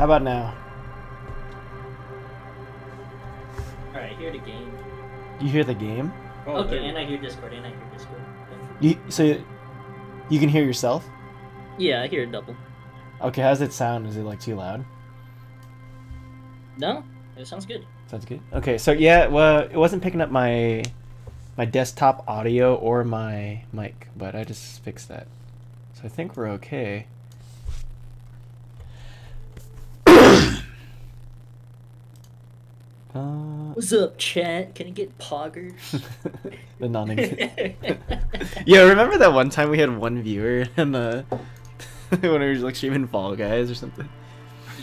How about now? Alright, hear the game. You hear the game? Oh, Okay, and I hear Discord, Okay. So you can hear yourself? Yeah, I hear it double. Okay, how's it sound? Is it like too loud? No, it sounds good. Sounds good. Okay, so yeah, well, it wasn't picking up my desktop audio or my mic, but I just fixed that. So I think we're okay. What's up, chat? Can I get poggers? The non-existent. Yeah, remember that one time we had one viewer and when we were like streaming Fall Guys or something?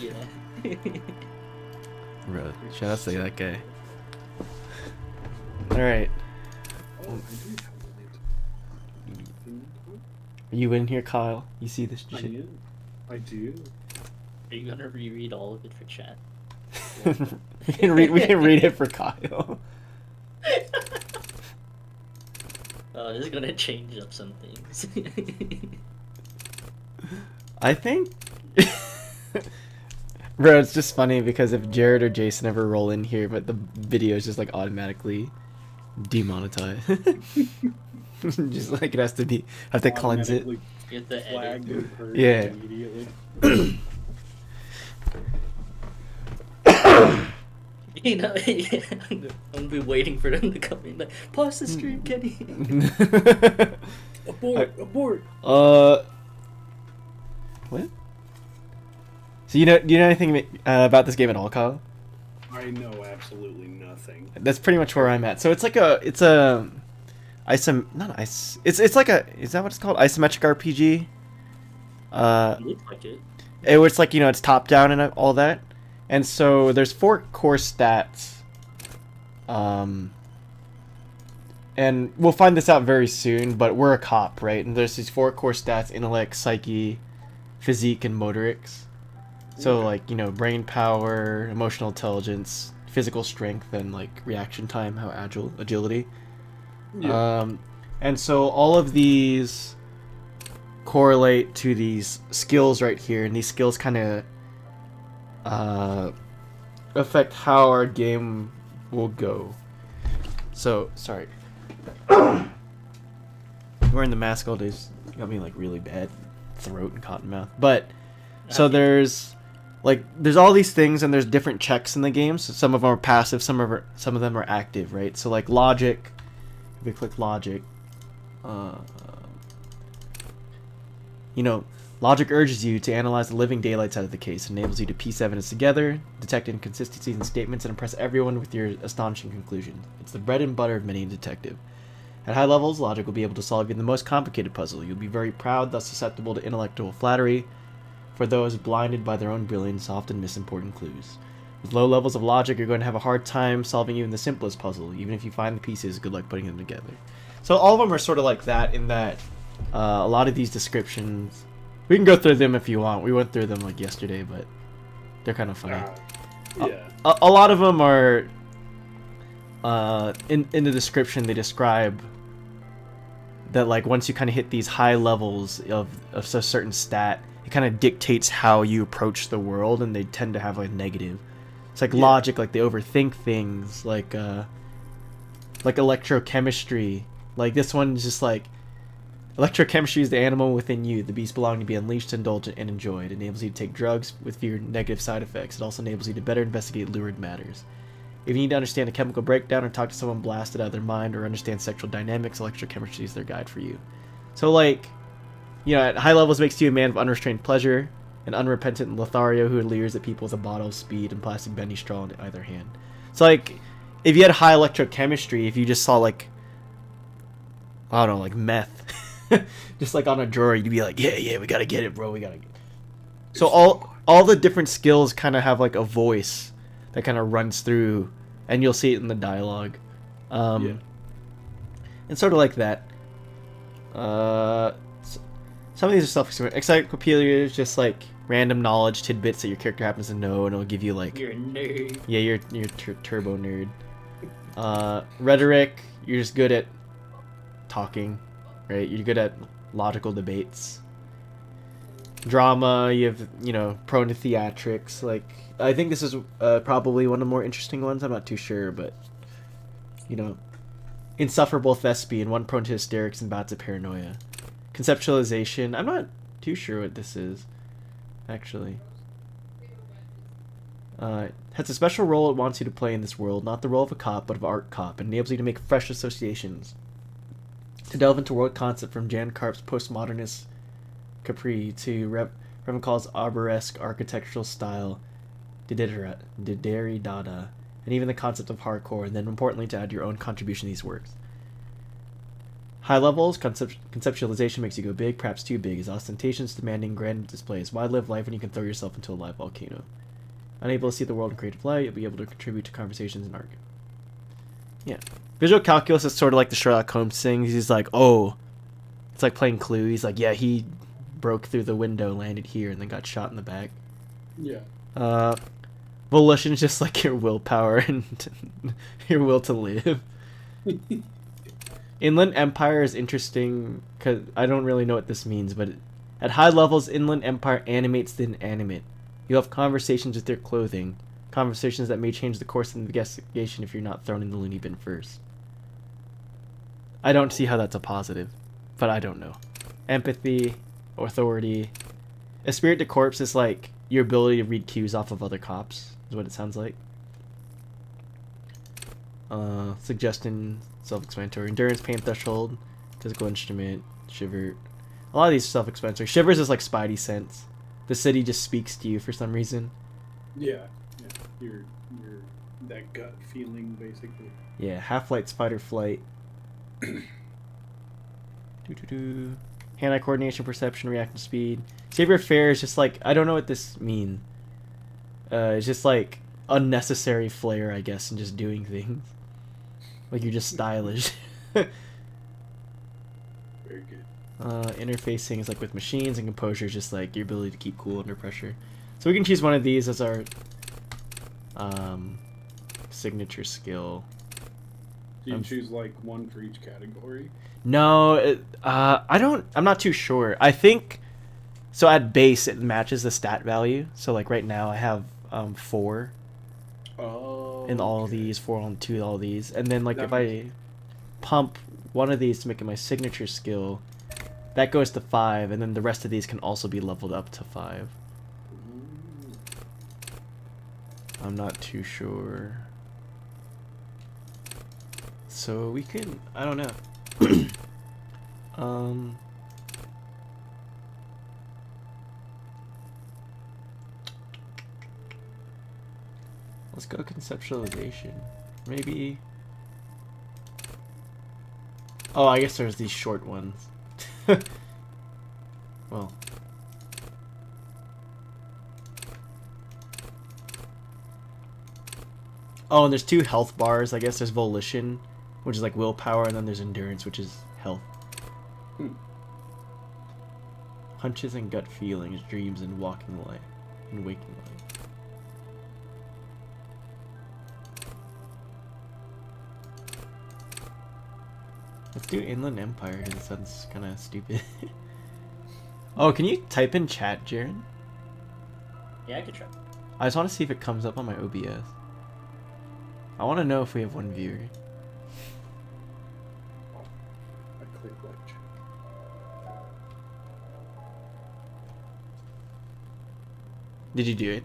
Yeah. Bro, shout out to that guy. Alright. Are you in here, Kyle? You see this shit? I do. Are you gonna reread all of it for chat? we can read it for Kyle. Oh, this is gonna change up some things. I think bro, it's just funny because if Jared or Jason ever roll in here, but the video is just like automatically demonetized. Just like it has to cleanse it. Get the Flagged edit. and purged Yeah. immediately. You know, yeah, I'm gonna be waiting for them to come in. Like, pause the stream, Kenny. Abort! Abort! What? So do you know anything about this game at all, Kyle? I know absolutely nothing. That's pretty much where I'm at. So it's like it's like is that what it's called? Isometric RPG. It looks like it. It's like, it's top down and all that. And so there's 4 core stats. And we'll find this out very soon, but we're a cop, right? And there's these 4 core stats: intellect, psyche, physique, and motorics. So like, brain power, emotional intelligence, physical strength, and like reaction time, how agility. Yeah. And so all of these correlate to these skills right here, and these skills kind of affect how our game will go. So, sorry. Wearing the mask all day got me like really bad throat and cotton mouth. But so there's all these things, and there's different checks in the game. So some of them are passive, some of them are active, right? So like logic, if we click logic, logic urges you to analyze the living daylights out of the case, enables you to piece evidence together, detect inconsistencies in statements, and impress everyone with your astonishing conclusions. It's the bread and butter of many a detective. At high levels, logic will be able to solve even the most complicated puzzle. You'll be very proud, thus susceptible to intellectual flattery, for those blinded by their own brilliance often miss important clues. With low levels of logic, you're going to have a hard time solving even the simplest puzzle. Even if you find the pieces, good luck putting them together. So all of them are sort of like that, in that a lot of these descriptions, we can go through them if you want. We went through them like yesterday, but they're kind of funny. Yeah. A lot of them are in the description. They describe that like once you kind of hit these high levels of a certain stat, it kind of dictates how you approach the world, and they tend to have like negative. It's like logic, like they overthink things, like electrochemistry. Like this one's just like, electrochemistry is the animal within you, the beast belonging to be unleashed, indulged, and enjoyed. It enables you to take drugs with fewer negative side effects. It also enables you to better investigate lurid matters. If you need to understand a chemical breakdown, or talk to someone blasted out of their mind, or understand sexual dynamics, electrochemistry is their guide for you. So like, at high levels, makes you a man of unrestrained pleasure, an unrepentant Lothario who leers at people with a bottle of speed and plastic bendy straw in either hand. So like, if you had high electrochemistry, if you just saw like, I don't know, like meth, just like on a drawer, you'd be like, yeah, we gotta get it, bro, we gotta get it. So all the different skills kind of have like a voice that kind of runs through, and you'll see it in the dialogue. And sort of like that. Some of these are self-explanatory. Encyclopedia is just like random knowledge tidbits that your character happens to know, and it'll give you like... You're a nerd. Yeah, you're turbo nerd. Rhetoric, you're just good at talking, right? You're good at logical debates. drama. You have, you know, prone to theatrics. Like, I think this is probably one of the more interesting ones. I'm not too sure, but, you know, insufferable thespian, one prone to hysterics and bouts of paranoia. Conceptualization. I'm not too sure what this is, actually. Has a special role it wants you to play in this world, not the role of a cop, but of art cop, and enables you to make fresh associations. To delve into world concept from Jan Karp's postmodernist Capri to Revenkal's arboresque architectural style, Dada, and even the concept of hardcore, and then importantly to add your own contribution to these works. High levels, conceptualization makes you go big, perhaps too big, as ostentatious, demanding, grand displays. Why live life when you can throw yourself into a live volcano? Unable to see the world in creative light, you'll be able to contribute to conversations and art. Yeah. Visual calculus is sort of like the Sherlock Holmes thing. He's like, oh, it's like playing Clue. He's like, yeah, he broke through the window, landed here, and then got shot in the back. Yeah. Volition is just like your willpower and your will to live. Inland Empire is interesting because I don't really know what this means, but at high levels, Inland Empire animates the inanimate. You have conversations with their clothing, conversations that may change the course of the investigation if you're not thrown in the loony bin first. I don't see how that's a positive, but I don't know. Empathy, authority. Esprit de corps is like your ability to read cues off of other cops, is what it sounds like. Suggestion, self-explanatory. Endurance, pain threshold, physical instrument, shiver. A lot of these self-explanatory. Shivers is like spidey sense. The city just speaks to you for some reason. Yeah. Your that gut feeling, basically. Yeah, half-light's fight or flight. Hand-eye coordination, perception, reactive speed. Saber fair is just like, I don't know what this means. It's just like unnecessary flair, I guess, and just doing things. Like you're just stylish. Very good. Interfacing is like with machines, and composure is just like your ability to keep cool under pressure. So we can choose one of these as our signature skill. Do you choose like one for each category? No, I'm not too sure. I think so. At base, it matches the stat value. So like right now, I have 4 in all of these, 4 on 2 all of these, and then like if I pump one of these to make it my signature skill, that goes to 5, and then the rest of these can also be leveled up to 5. I'm not too sure. So we can, I don't know. Let's go conceptualization. Maybe. Oh, I guess there's these short ones. Well. Oh, and there's 2 health bars. I guess there's volition, which is like willpower, and then there's endurance, which is health. Hunches and gut feelings, dreams and walking light, and waking light. Let's do Inland Empire, because it sounds kind of stupid. Oh, can you type in chat, Jaren? Yeah, I could try. I just want to see if it comes up on my OBS. I want to know if we have 1 viewer. I click watch. Did you do it?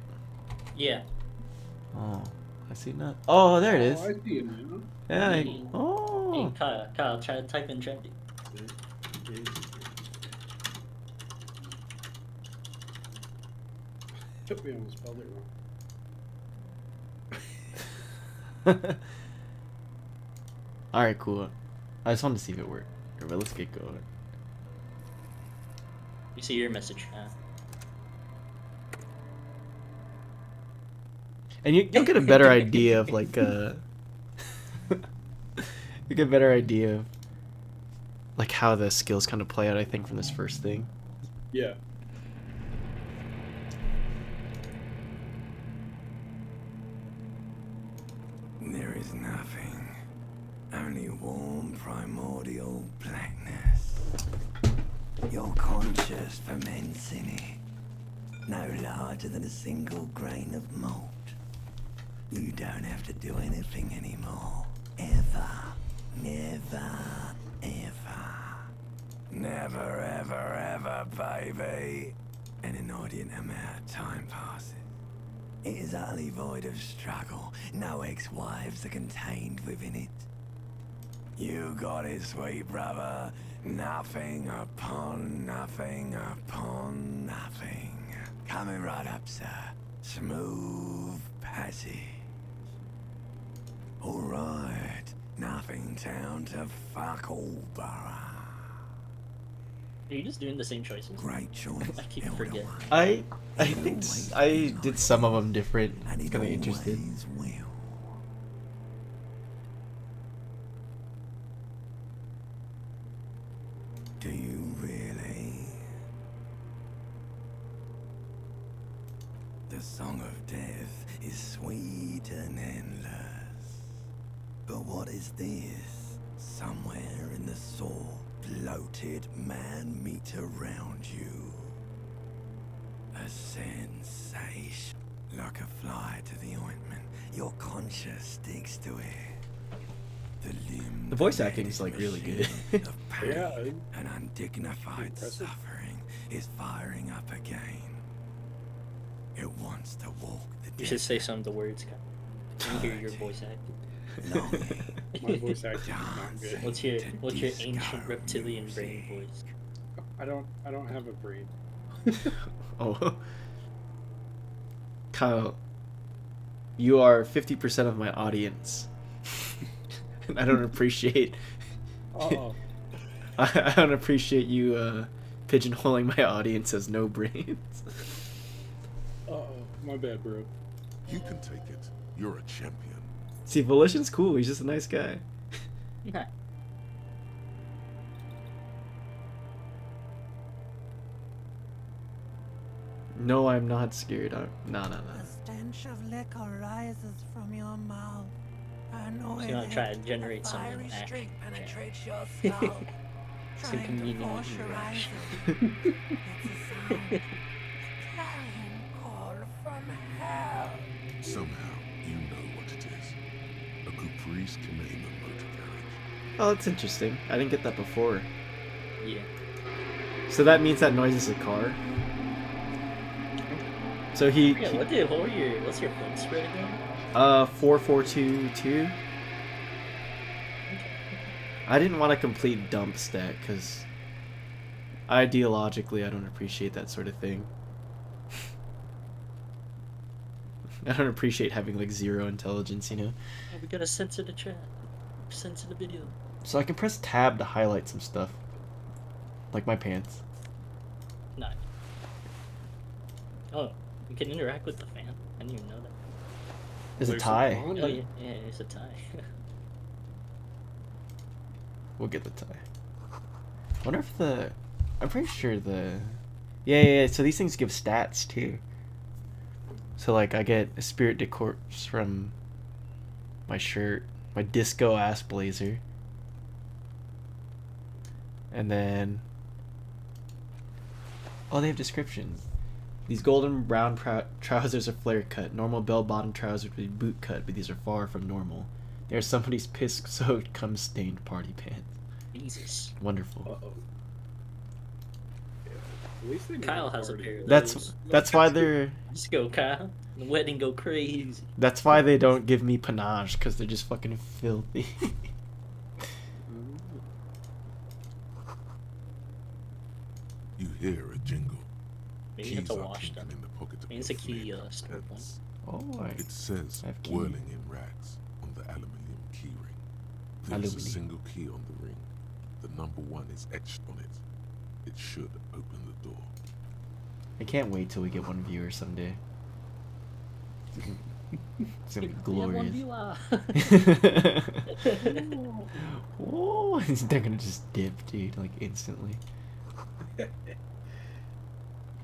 Yeah. Oh, I see not. Oh, there it is. Oh, I see it now. Yeah. Hey, Oh. Kyle, try to type in trendy. We almost spelled it wrong. Alright, cool. I just wanted to see if it worked. But let's get going. You see your message. And you'll get a better idea of like you get a better idea of like how the skills kind of play out, I think, from this first thing. Yeah. There is nothing, only warm primordial blackness. Your conscious ferments in it, no larger than a single grain of malt. You don't have to do anything anymore. Ever. Never. Ever. Never, ever, ever, baby. An inordinate amount of time passes. It is utterly void of struggle. No ex-wives are contained within it. You got it, sweet brother. Nothing upon nothing upon nothing. Coming right up, sir. Smooth passage. Alright. Nothing down to fuck all borough. Are you just doing the same choices? Great choice. I keep Elder forgetting. Wayne. I think I did some of them different. And it Kind of interested. always will. Do you really? The song of death is sweet and endless. But what is this? Somewhere in the soul, bloated man meet around you. A sensation. Like a fly to the ointment, your conscience sticks to it. The voice acting is like really good. Of pain Yeah, and undignified impressive. suffering is firing up again. It wants to walk the You should say some of the words, Kyle. Let me hear your voice acting. longing. My voice acting is not good. What's your ancient reptilian brain voice? I don't have a brain. Oh. Kyle, you are 50% of my audience. And I don't appreciate Uh-oh. I don't appreciate you pigeonholing my audience as no brains. Uh-oh. My bad, bro. You can take it. You're a champion. See, Volition's cool, he's just a nice guy. Nah. No, I'm not scared. No. The stench of liquor rises from your mouth. I know So you wanna try to generate some fiery action. streak penetrates your skull, Some trying to community force your eyes. interaction. It's a sound. Clarion call from hell. Somehow, you know what it is. A caprice can name a motor carriage. Oh, that's interesting. I didn't get that before. Yeah. So that means that noise is a car? So Yeah, what's your phone spread again? 4422. I didn't want a complete dump stat because ideologically I don't appreciate that sort of thing. I don't appreciate having like zero intelligence, you know? Oh, we gotta censor the chat. Censor the video. So I can press tab to highlight some stuff. Like my pants. No. Oh, you can interact with the fan. I didn't even know that. There's a There's tie. some on Oh it. yeah, it's a tie. We'll get the tie. I wonder if the... I'm pretty sure the... Yeah, so these things give stats too. So like I get a spirit de corpse from my shirt, my disco ass blazer. And then... Oh, they have descriptions. These golden brown trousers are flare cut. Normal bell-bottom trousers would be boot cut, but these are far from normal. They are somebody's piss-soaked, cum-stained party pants. Jesus. Wonderful. Uh-oh. Yeah. At least they Kyle made a has a party. pair of That's those. why they're Let's go, Kyle. The wedding go crazy. that's why they don't give me panache, because they're just fucking filthy. Mm. You hear a jingle. Maybe you have Keys to are wash clinking them. in the pocket of Maybe it's your a key, flared store one. pants. Oh, It says I have key. whirling in rags on the aluminium key ring. There's a Aluminium. single key on the ring. The number 1 is etched on it. It should open the door. I can't wait till we get one viewer someday. It's gonna be We have one glorious. viewer. Whoa, they're gonna just dip, dude, like instantly.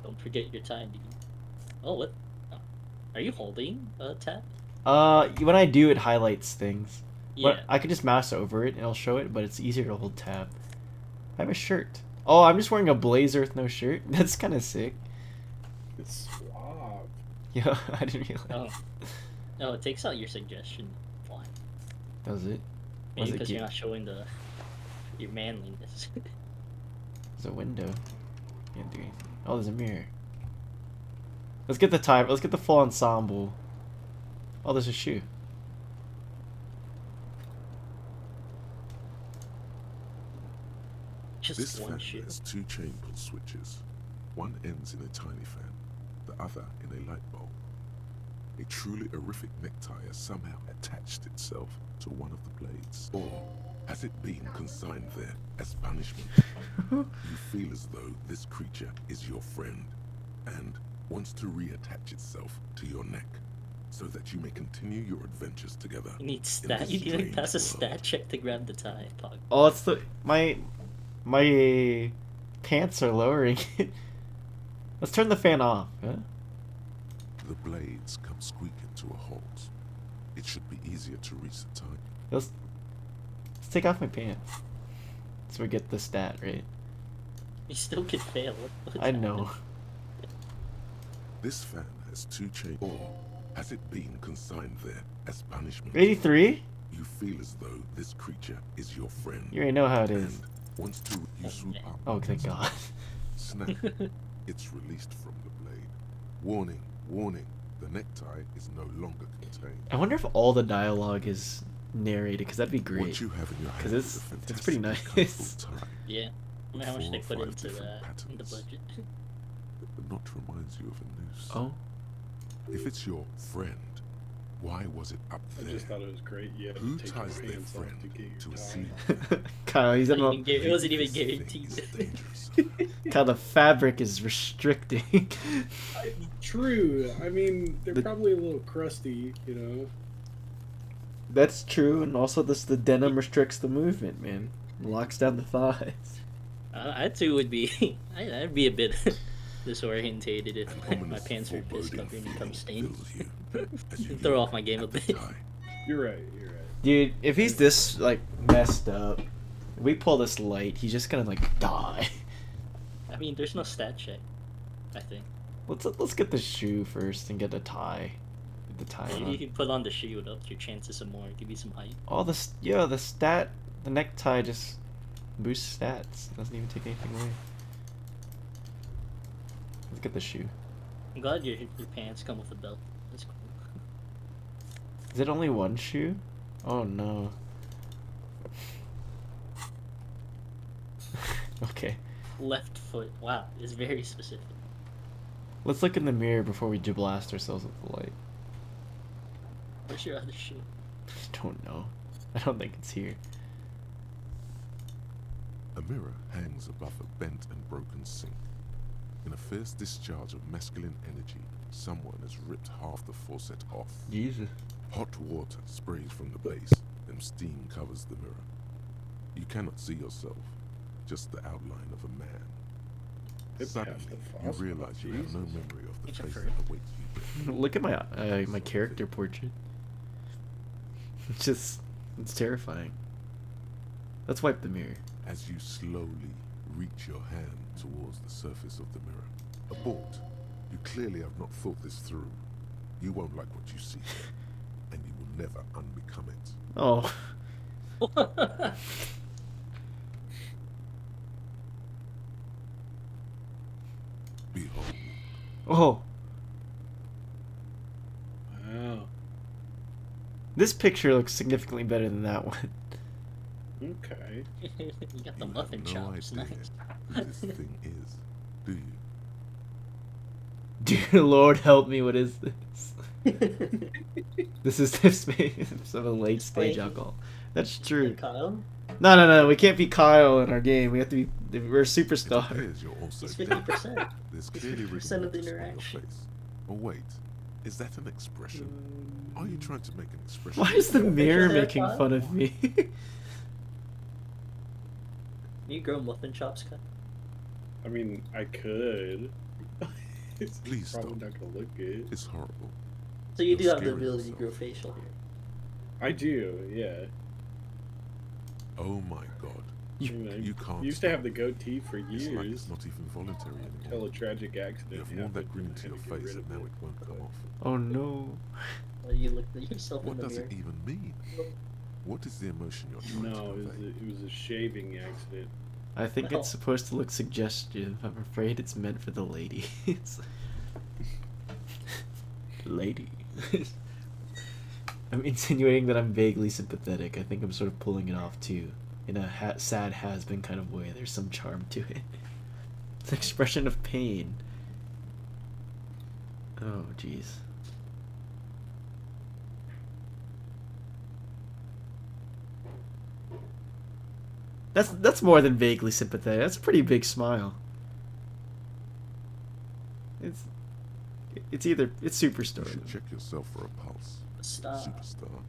Don't forget your time, dude. Oh, what? Oh. Are you holding a tab? When I do, it highlights things. Yeah. But I could just mouse over it and it'll show it, but it's easier to hold tab. I have a shirt. Oh, I'm just wearing a blazer with no shirt. That's kind of sick. It's suave. Yeah, I didn't realize. Oh. No, it takes out your suggestion. Fine. Does it? What Maybe does it because you're get? not showing your manliness. There's a window. Can't do anything. Oh, there's a mirror. Let's get the time. Let's get the full ensemble. Oh, there's a shoe. Just This one fan shoe. has two chain pull switches. One ends in a tiny fan, the other in a light bulb. A truly horrific necktie has somehow attached itself to one of the blades. Or has it been consigned there as punishment? You feel as though this creature is your friend and wants to reattach itself to your neck so that you may continue your adventures together. You need in stat. this You didn't strange pass a world. stat check to grab the tie. Pog. Oh, it's the my pants are lowering. Let's turn the fan off. Huh? The blades come squeaking to a halt. It should be easier to reach the time. Let's take off my pants. So we get the stat right. You still could fail. What's I know. happening? This fan has two chains. Or has it been consigned there as punishment? 83? You feel as though this creature is your friend. You already know how it is. And wants to you swoop up. Oh, thank God. Snap. It's released from the blade. Warning, warning. The necktie is no longer contained. I wonder if all the dialogue is narrated, because that'd be What great. you have in your 'Cause hand it's- is a it's pretty fantastically nice. colourful tie Yeah. I wonder how much 4 they or put 5 into different that in the patterns. budget. The knot reminds you of a noose. Oh, If it's your friend, why was it up I there? just thought it was great. You had Who to take your ties their pants off friend to get to your a tie. seat? Kyle, he's in Not a, even it wasn't even This thing guaranteed. is dangerous. Kyle, the fabric is restricting. True. I mean, they're The- probably a little crusty, you know. That's true, and also the denim restricts the movement, man. Locks down the thighs. I too would be. I'd be a bit disorientated if An my ominous pants were piss foreboding covered and feeling come stained. fills you as you Throw look off my game a at the bit. tie. You're right. You're right. Dude, if he's this, like, messed up, if we pull this light, he's just gonna, like, die. I mean, there's no stat check. I think. Let's get the shoe first and get a tie. Get the tie Maybe on. you can put on the shoe, it ups your chances some more. Give you some height. Oh, the necktie just boosts stats. Doesn't even take anything away. Let's get the shoe. I'm glad your pants come with a belt. That's cool. Is it only one shoe? Oh no. Okay. Left foot. Wow, it's very specific. Let's look in the mirror before we blast ourselves with the light. Where's your other shoe? Don't know. I don't think it's here. A mirror hangs above a bent and broken sink. In a fierce discharge of masculine energy, someone has ripped half the faucet off. Jesus. Hot water sprays from the base, and steam covers the mirror. You cannot see yourself, just the outline of a man. It's Suddenly, half the you faucet. realize you have no Jesus. memory of the It's a face fur. that awaits you there. Look at my character portrait. It's terrifying. Let's wipe the mirror. As you slowly reach your hand towards the surface of the mirror. Abort. You clearly have not thought this through. You won't like what you see there, and you will never unbecome it. Oh. Behold, Oh. Wow. This picture looks significantly better than that one. Okay. You got the you muffin have no chops. idea Nice. who this thing is, do you? Dear Lord, help me! What is this? This is some of late stage Explain. alcohol. That's true. Kyle? No. We can't be Kyle in our game. We have to be. We're It superstar. appears you're also He's dead. 50%. There's He's clearly 50% of the rigor mortis on your interaction. face. Oh wait, is that an expression? Are you trying to make an expression? Why is the mirror there, making Kyle? fun of me? You grow muffin chops, Kyle? I mean, I could. It's Please probably stop. not gonna look good. It's horrible. So you You're do have the scaring ability to yourself. grow facial hair. I do, yeah. Oh my god. You can't. You used to have the goatee for It's like years. it's not even voluntary Until anymore. a tragic accident. You have worn that grin to your face and now it won't come off. Oh no. You looked at yourself What in the does mirror. it even mean? What is the emotion you're trying No, to convey? it was a shaving accident. I think No. it's supposed to look suggestive. I'm afraid it's meant for the ladies. Lady. I'm insinuating that I'm vaguely sympathetic. I think I'm sort of pulling it off too. In a sad has-been kind of way. There's some charm to it. It's an expression of pain. Oh, jeez. That's more than vaguely sympathetic. That's a pretty big smile. It's You superstar. should check yourself for a pulse. Stop. Superstar.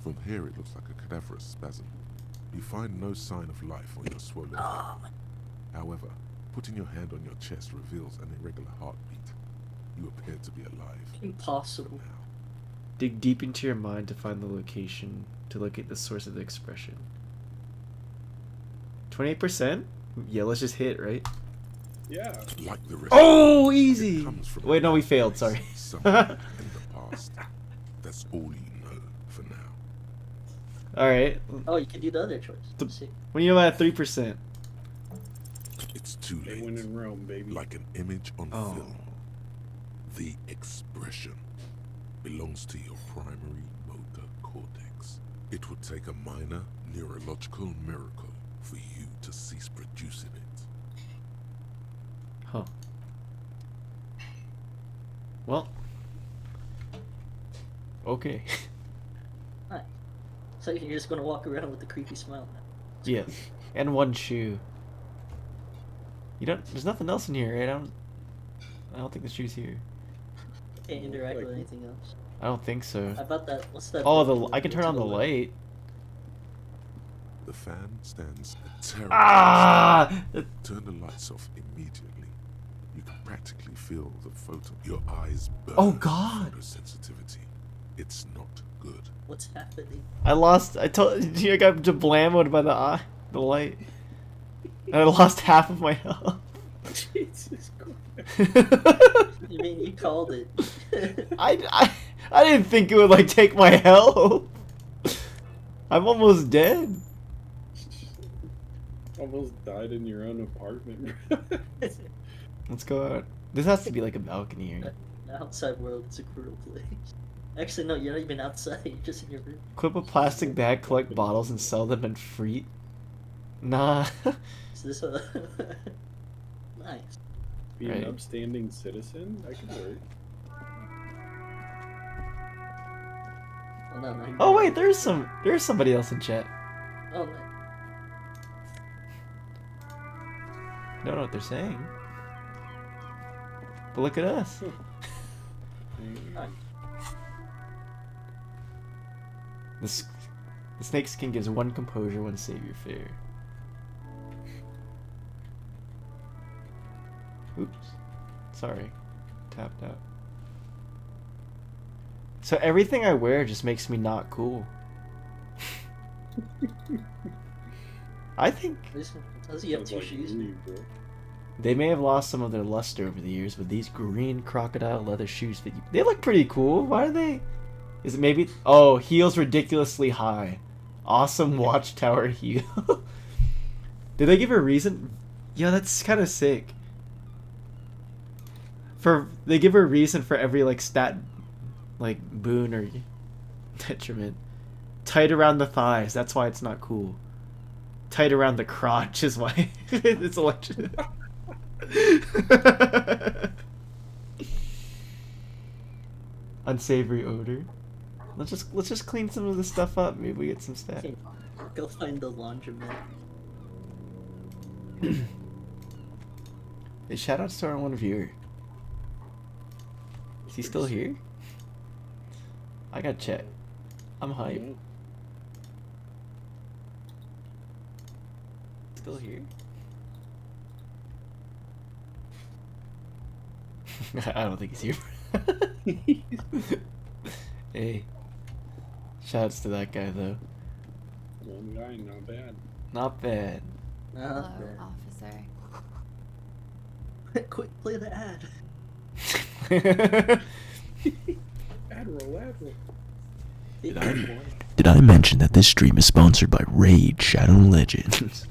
From here it looks like a cadaverous spasm. You find no sign of life on your swollen head. However, putting your hand on your chest reveals an irregular heartbeat. You appear to be alive. Impossible. Now, Dig deep into your mind to find the location, to locate the source of the expression. 28%? Yeah, let's just hit, right? Yeah. like the rest Oh, of it, easy! it comes from Wait, no, we that failed, place sorry. somewhere in the past. That's all you know for now. Alright. Oh, you can do the other choice. The- See. When you're at 3%. It's too They late. went in Rome, baby. Like an image on Oh. film. The expression belongs to your primary motor cortex. It would take a minor neurological miracle for you to cease producing it. Huh. Well. Okay. Hi. So you're just gonna walk around with a creepy smile now. Yeah. And one shoe. You don't. There's nothing else in here, right? I don't think the shoe's here. Can't interact Like- with anything else. I don't think so. How about that? What's that? Oh, thing I can turn to on the left? light. The fan stands a terrible Ah! Turn the lights off immediately. You can practically feel the photo. Your eyes burn. Oh, with God. Photosensitivity. It's not good. What's happening? I lost. I told you I got jablamoed by the light. And I lost half of my health. Jesus Christ. You mean you called it? I didn't think it would like take my health. I'm almost dead. Almost died in your own apartment, bro. Let's go out. This has to be like a balcony here. The outside world is a cruel place. Actually, no, you're not even outside. You're just in your room. Equip a plastic bag, collect bottles, and sell them in free. Nah. Is this a nice? Be Right. an upstanding citizen? That could work. Oh, no, Oh wait, there's somebody else in chat. Oh, no. I don't know what they're saying. But look at us. Nice. The snake skin gives one composure, one savior fare. Oops. Sorry. Tapped out. So everything I wear just makes me not cool. I think Does he have Sounds two like shoes? you, bro. they may have lost some of their luster over the years, but these green crocodile leather shoes fit you. They look pretty cool. Why are they? Is it maybe? Oh, heels ridiculously high. Awesome watchtower heel. Did they give a reason? Yeah, that's kind of sick. They give a reason for every like stat, like boon or detriment. Tight around the thighs. That's why it's not cool. Tight around the crotch is why it's electric. Unsavory odor. Let's just clean some of this stuff up. Maybe we get some stats. Okay, go find the laundromat. Hey, shout outs to our one viewer. Is he still here? I got check. I'm hype. Yeah. Still here? I don't think he's here. Hey. Shouts to that guy though. One guy, not bad. Not bad. Not Hello, bad. officer. Quick, play the ad. Admiral. Did I mention that this stream is sponsored by Raid Shadow Legends?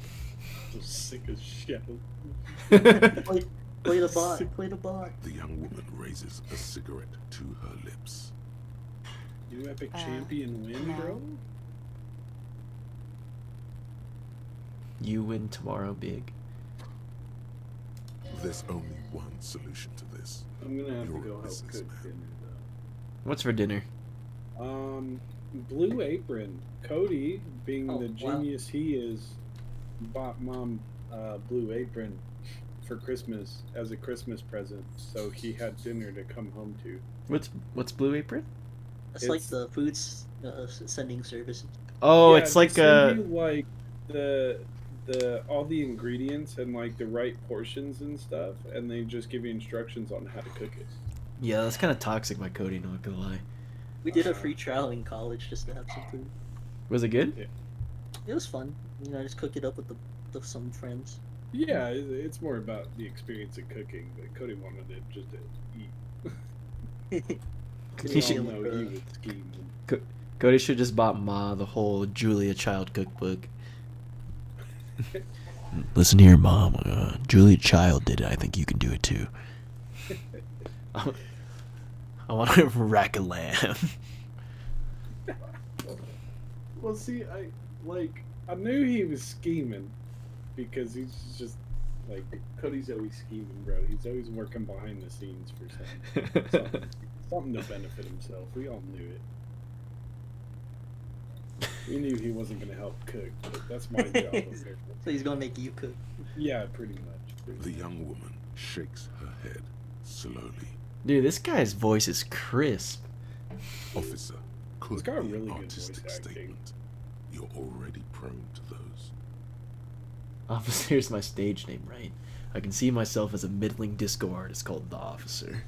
I'm sick as shit. Play the bot. Play the bot. The young woman raises a cigarette to her lips. You epic champion win, no. bro? You win tomorrow, big. There's only one solution to this. I'm gonna have to You're go a help cook businessman. dinner What's for dinner? though. Blue Apron. Cody, being Oh, the wow. genius he is, bought Mom Blue Apron for Christmas as a Christmas present, so he had dinner to come home to. What's Blue Apron? It's like It's- the foods sending service. Oh, Yeah, it's they like send you, like the all the ingredients and like the right portions and stuff, and they just give you instructions on how to cook it. yeah, that's kind of toxic by Cody. Not gonna lie. We did a free trial in college just to have some food. Was it good? It was fun. You know, I just cook it up with some friends. Yeah, it's more about the experience of cooking, but Cody wanted it just to eat. He We should- all know he would scheme. Cody should just bought Ma the whole Julia Child cookbook. Listen here, Mom. Julia Child did it. I think you can do it too. I want to rack a lamb. Well, see, I knew he was scheming because he's just like Cody's always scheming, bro. He's always working behind the scenes for something to benefit himself. We all knew it. We knew he wasn't gonna help cook, but that's my job. Apparently. So he's gonna make you cook. Yeah, pretty much. The young woman shakes her head slowly. Dude, this guy's voice is crisp. Officer, could got a be really an good voice artistic acting. statement. You're already prone to those. Officer's my stage name, right? I can see myself as a middling disco artist called The Officer.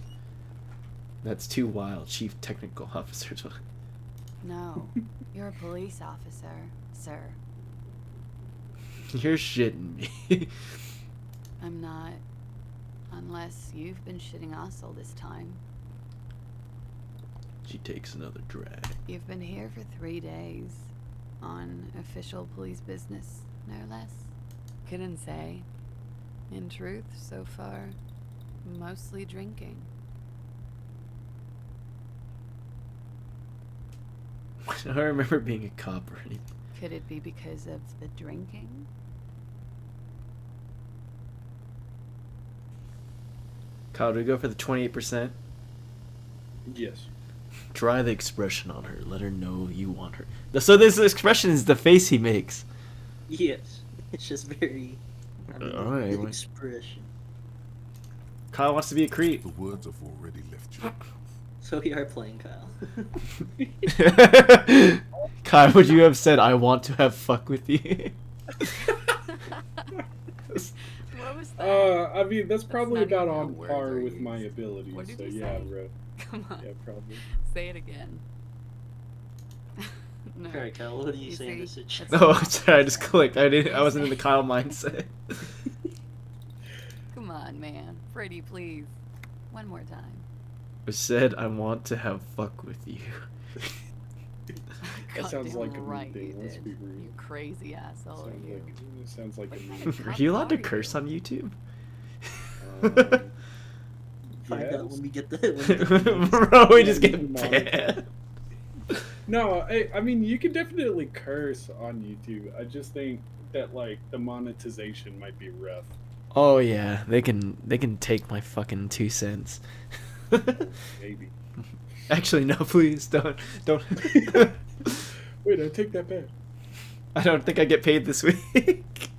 That's too wild, Chief Technical Officer. No, you're a police officer, sir. You're shitting me. I'm not. Unless you've been shitting us all this time. She takes another drag. You've been here for 3 days. On official police business, no less. Couldn't say. In truth, so far, mostly drinking. I don't remember being a cop or anything. Could it be because of the drinking? Kyle, do we go for the 28%? Yes. Try the expression on her. Let her know you want her. So this expression is the face he makes. Yes. It's just very. I mean, Alright, the well. expression. Kyle wants to be a creep. The words have already left your mouth. So we are playing Kyle. Kyle, would you have said, I want to have fuck with you? What was that? I mean, that's probably not about even a on word par or with my use. abilities. What did So you yeah, say? bro. Come on, Yeah, probably. say it again. No. Alright, Kyle, what do you say in see, this situation? that's Oh, not sorry, I just fair. clicked. I wasn't in the Kyle mindset. Come on, man. Brady, please. One more time. I said, I want to have fuck with you. That sounds Goddamn like a me right thing, you let's did. be real. You crazy asshole, Sounds you. like, sounds like a What me. kind of Are cop you allowed to are curse you? on YouTube? Find out Yes. when we get the. Bro, we just Yeah, get monetized. banned. No, I mean you can definitely curse on YouTube. I just think that like the monetization might be rough. Oh yeah, they can take my fucking 2 cents. Maybe. Actually, no, please don't. Wait, I take that back. I don't think I get paid this week.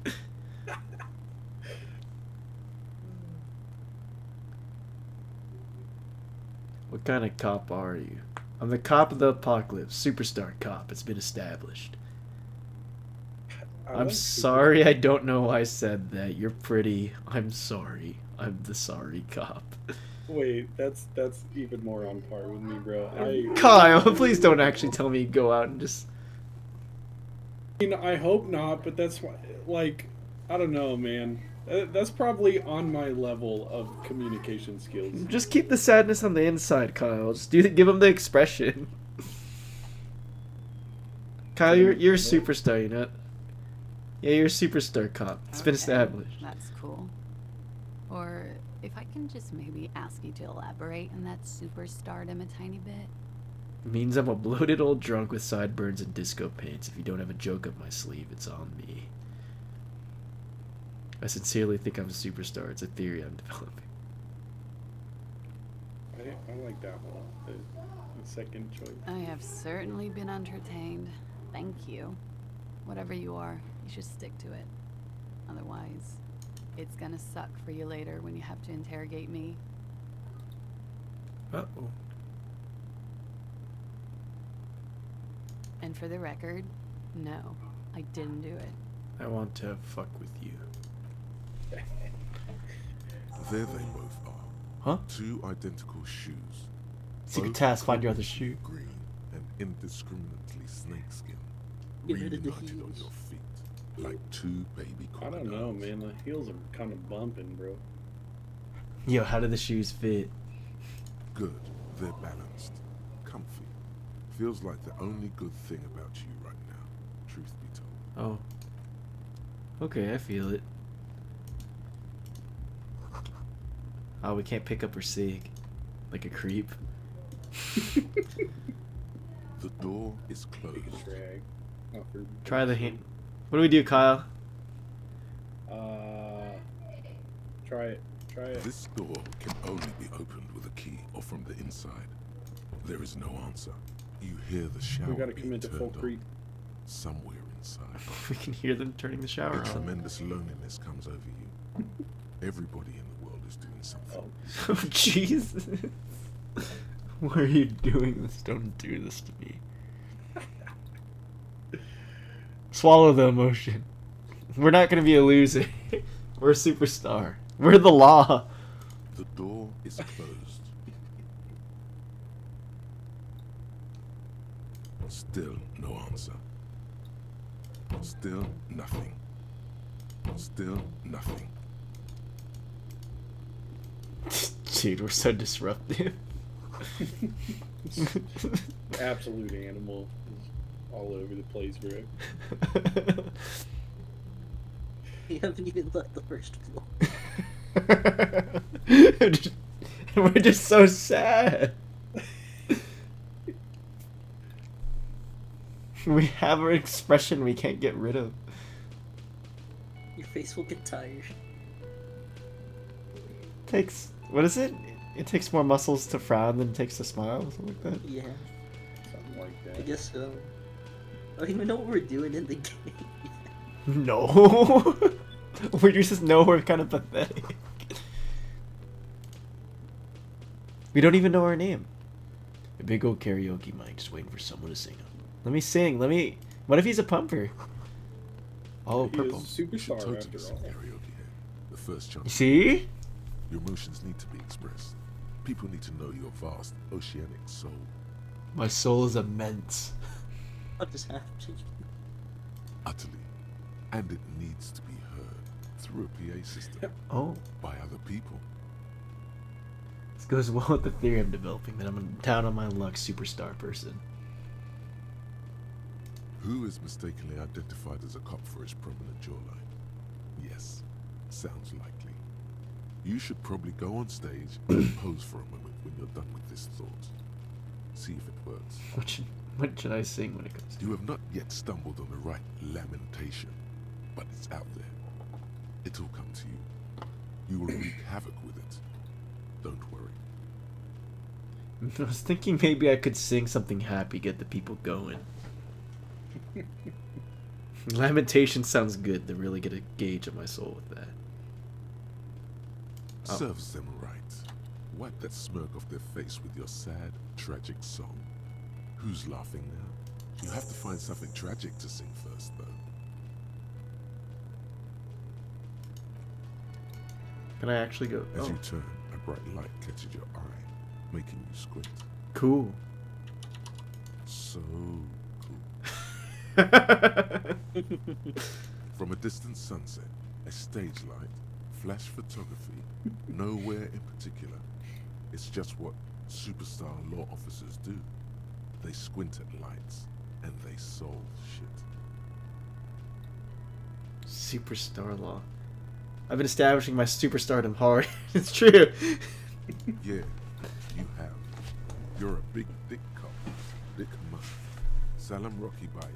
What kind of cop are you? I'm the cop of the apocalypse, superstar cop. It's been established. I'm sorry, I don't know why I said that. You're pretty. I'm sorry. I'm the sorry cop. Wait, that's even more on par with me, bro. Kyle, please don't actually tell me to go out and just. mean, I hope not, but that's why, like, I don't know, man. That's probably on my level of communication skills. Just keep the sadness on the inside, Kyle. Just give him the expression. Kyle, you're a superstar, you know? Yeah, you're a superstar cop. It's been Okay, established. That's cool. Or if I can just maybe ask you to elaborate on that superstardom a tiny bit. It means I'm a bloated old drunk with sideburns and disco pants. If you don't have a joke up my sleeve, it's on me. I sincerely think I'm a superstar. It's a theory I'm developing. I like that one. The second choice. I have certainly been entertained. Thank you. Whatever you are, you should stick to it. Otherwise, it's gonna suck for you later when you have to interrogate me. Uh-oh. And for the record, no, I didn't do it. I want to fuck with you. There they both are. Huh? Two identical shoes. Secret both task, find your coated other shoe. with green and indiscriminately snakeskin. United the Reunited on heels. your feet, like two baby I crocodiles. don't know, man. The heels are kind of bumping, bro. Yo, how do the shoes fit? Good. They're balanced. Comfy. Feels like the only good thing about you right now, truth be told. Oh. Okay, I feel it. Oh, we can't pick up her sig. Like a creep. The door is closed. Drag. Offered. Try the hand. What do we do, Kyle? Try it. Try it. This door can only be opened with a key or from the inside. There is no answer. You hear the shower We gotta being commit to full turned on creep. somewhere inside. We can hear them turning the shower A on. tremendous loneliness comes over you. Everybody in the world is doing something. Oh. Oh, Jesus. Why are you doing this? Don't do this to me. Swallow the emotion. We're not going to be a loser. We're a superstar. We're the law. The door is closed. Still no answer. Still nothing. Still nothing. Dude, we're so disruptive. Absolute animal is all over the place, bro. You haven't even left the first floor. We're just so sad. We have an expression we can't get rid of. Your face will get tired. Takes, what is it? It takes more muscles to frown than it takes to smile, or something like that. Yeah, Something like I that. guess so. I don't even know what we're doing in the game. No. We just know we're kind of pathetic. We don't even know our name. A big old karaoke mic just waiting for someone to sing him. Let me sing. What if he's a pumper? Oh, He purple. is a You should superstar totally after sing all. karaoke here. The first You chance. see? Your emotions need to be expressed. People need to know your vast oceanic soul. My soul is immense. What just happened? Utterly. And it needs to be heard through a PA system Oh. by other people. This goes well with the theory I'm developing that I'm a down on my luck superstar person. Who is mistakenly identified as a cop for his prominent jawline? Yes, sounds likely. You should probably go on stage and pose for a moment when you're done with this thought. See if it works. What should I sing when it comes to You have not yet stumbled on the right lamentation, but it's out there. It'll come to you. You will wreak havoc with it. Don't worry. I was thinking maybe I could sing something happy, get the people going. Lamentation sounds good to really get a gauge of my soul with that. Oh. Serves them right. Wipe that smirk off their face with your sad, tragic song. Who's laughing now? You have to find something tragic to sing first, though. Can I actually go? As Oh, you turn, a bright light catches your eye, making you squint. cool. So cool. From a distant sunset, a stage light, flash photography, nowhere in particular. It's just what superstar law officers do. They squint at lights and they solve shit. Superstar law. I've been establishing my superstardom hard. It's true. Yeah, you have. You're a big dick cop. Dick Mutt. Salam Rocky Baye.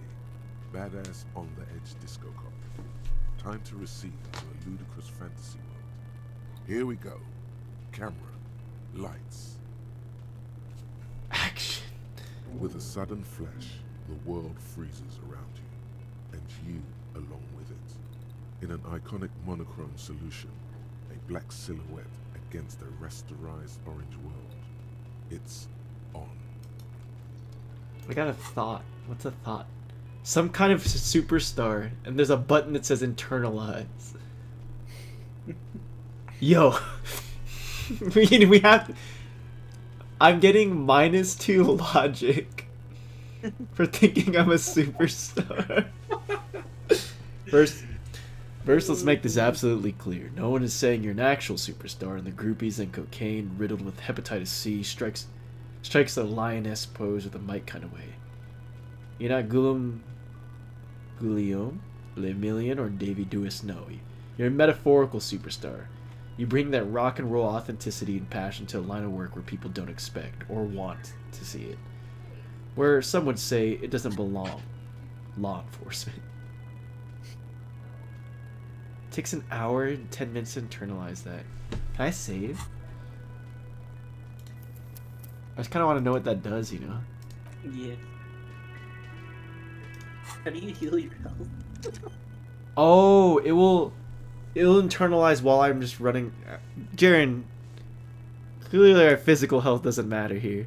Badass on the edge disco cop. Time to recede into a ludicrous fantasy world. Here we go. Camera. Lights. Action. With a sudden flash, the world freezes around you, and you along with it. In an iconic monochrome solution, a black silhouette against a rasterized orange world. It's on. I got a thought. What's a thought? Some kind of superstar, and there's a button that says internalize. Yo. we have... I'm getting -2 logic for thinking I'm a superstar. First, let's make this absolutely clear. No one is saying you're an actual superstar, and the groupies and cocaine riddled with hepatitis C strikes the lioness pose with a mic kind of way. You're not Guillaume Lemillion or Davy Dewis, no. You're a metaphorical superstar. You bring that rock and roll authenticity and passion to a line of work where people don't expect or want to see it. Where some would say it doesn't belong. Law enforcement. Takes an hour and 10 minutes to internalize that. Can I save? I just kind of want to know what that does, you know? Yeah. How do you heal your health? Oh, it'll internalize while I'm just running. Jaren, clearly our physical health doesn't matter here.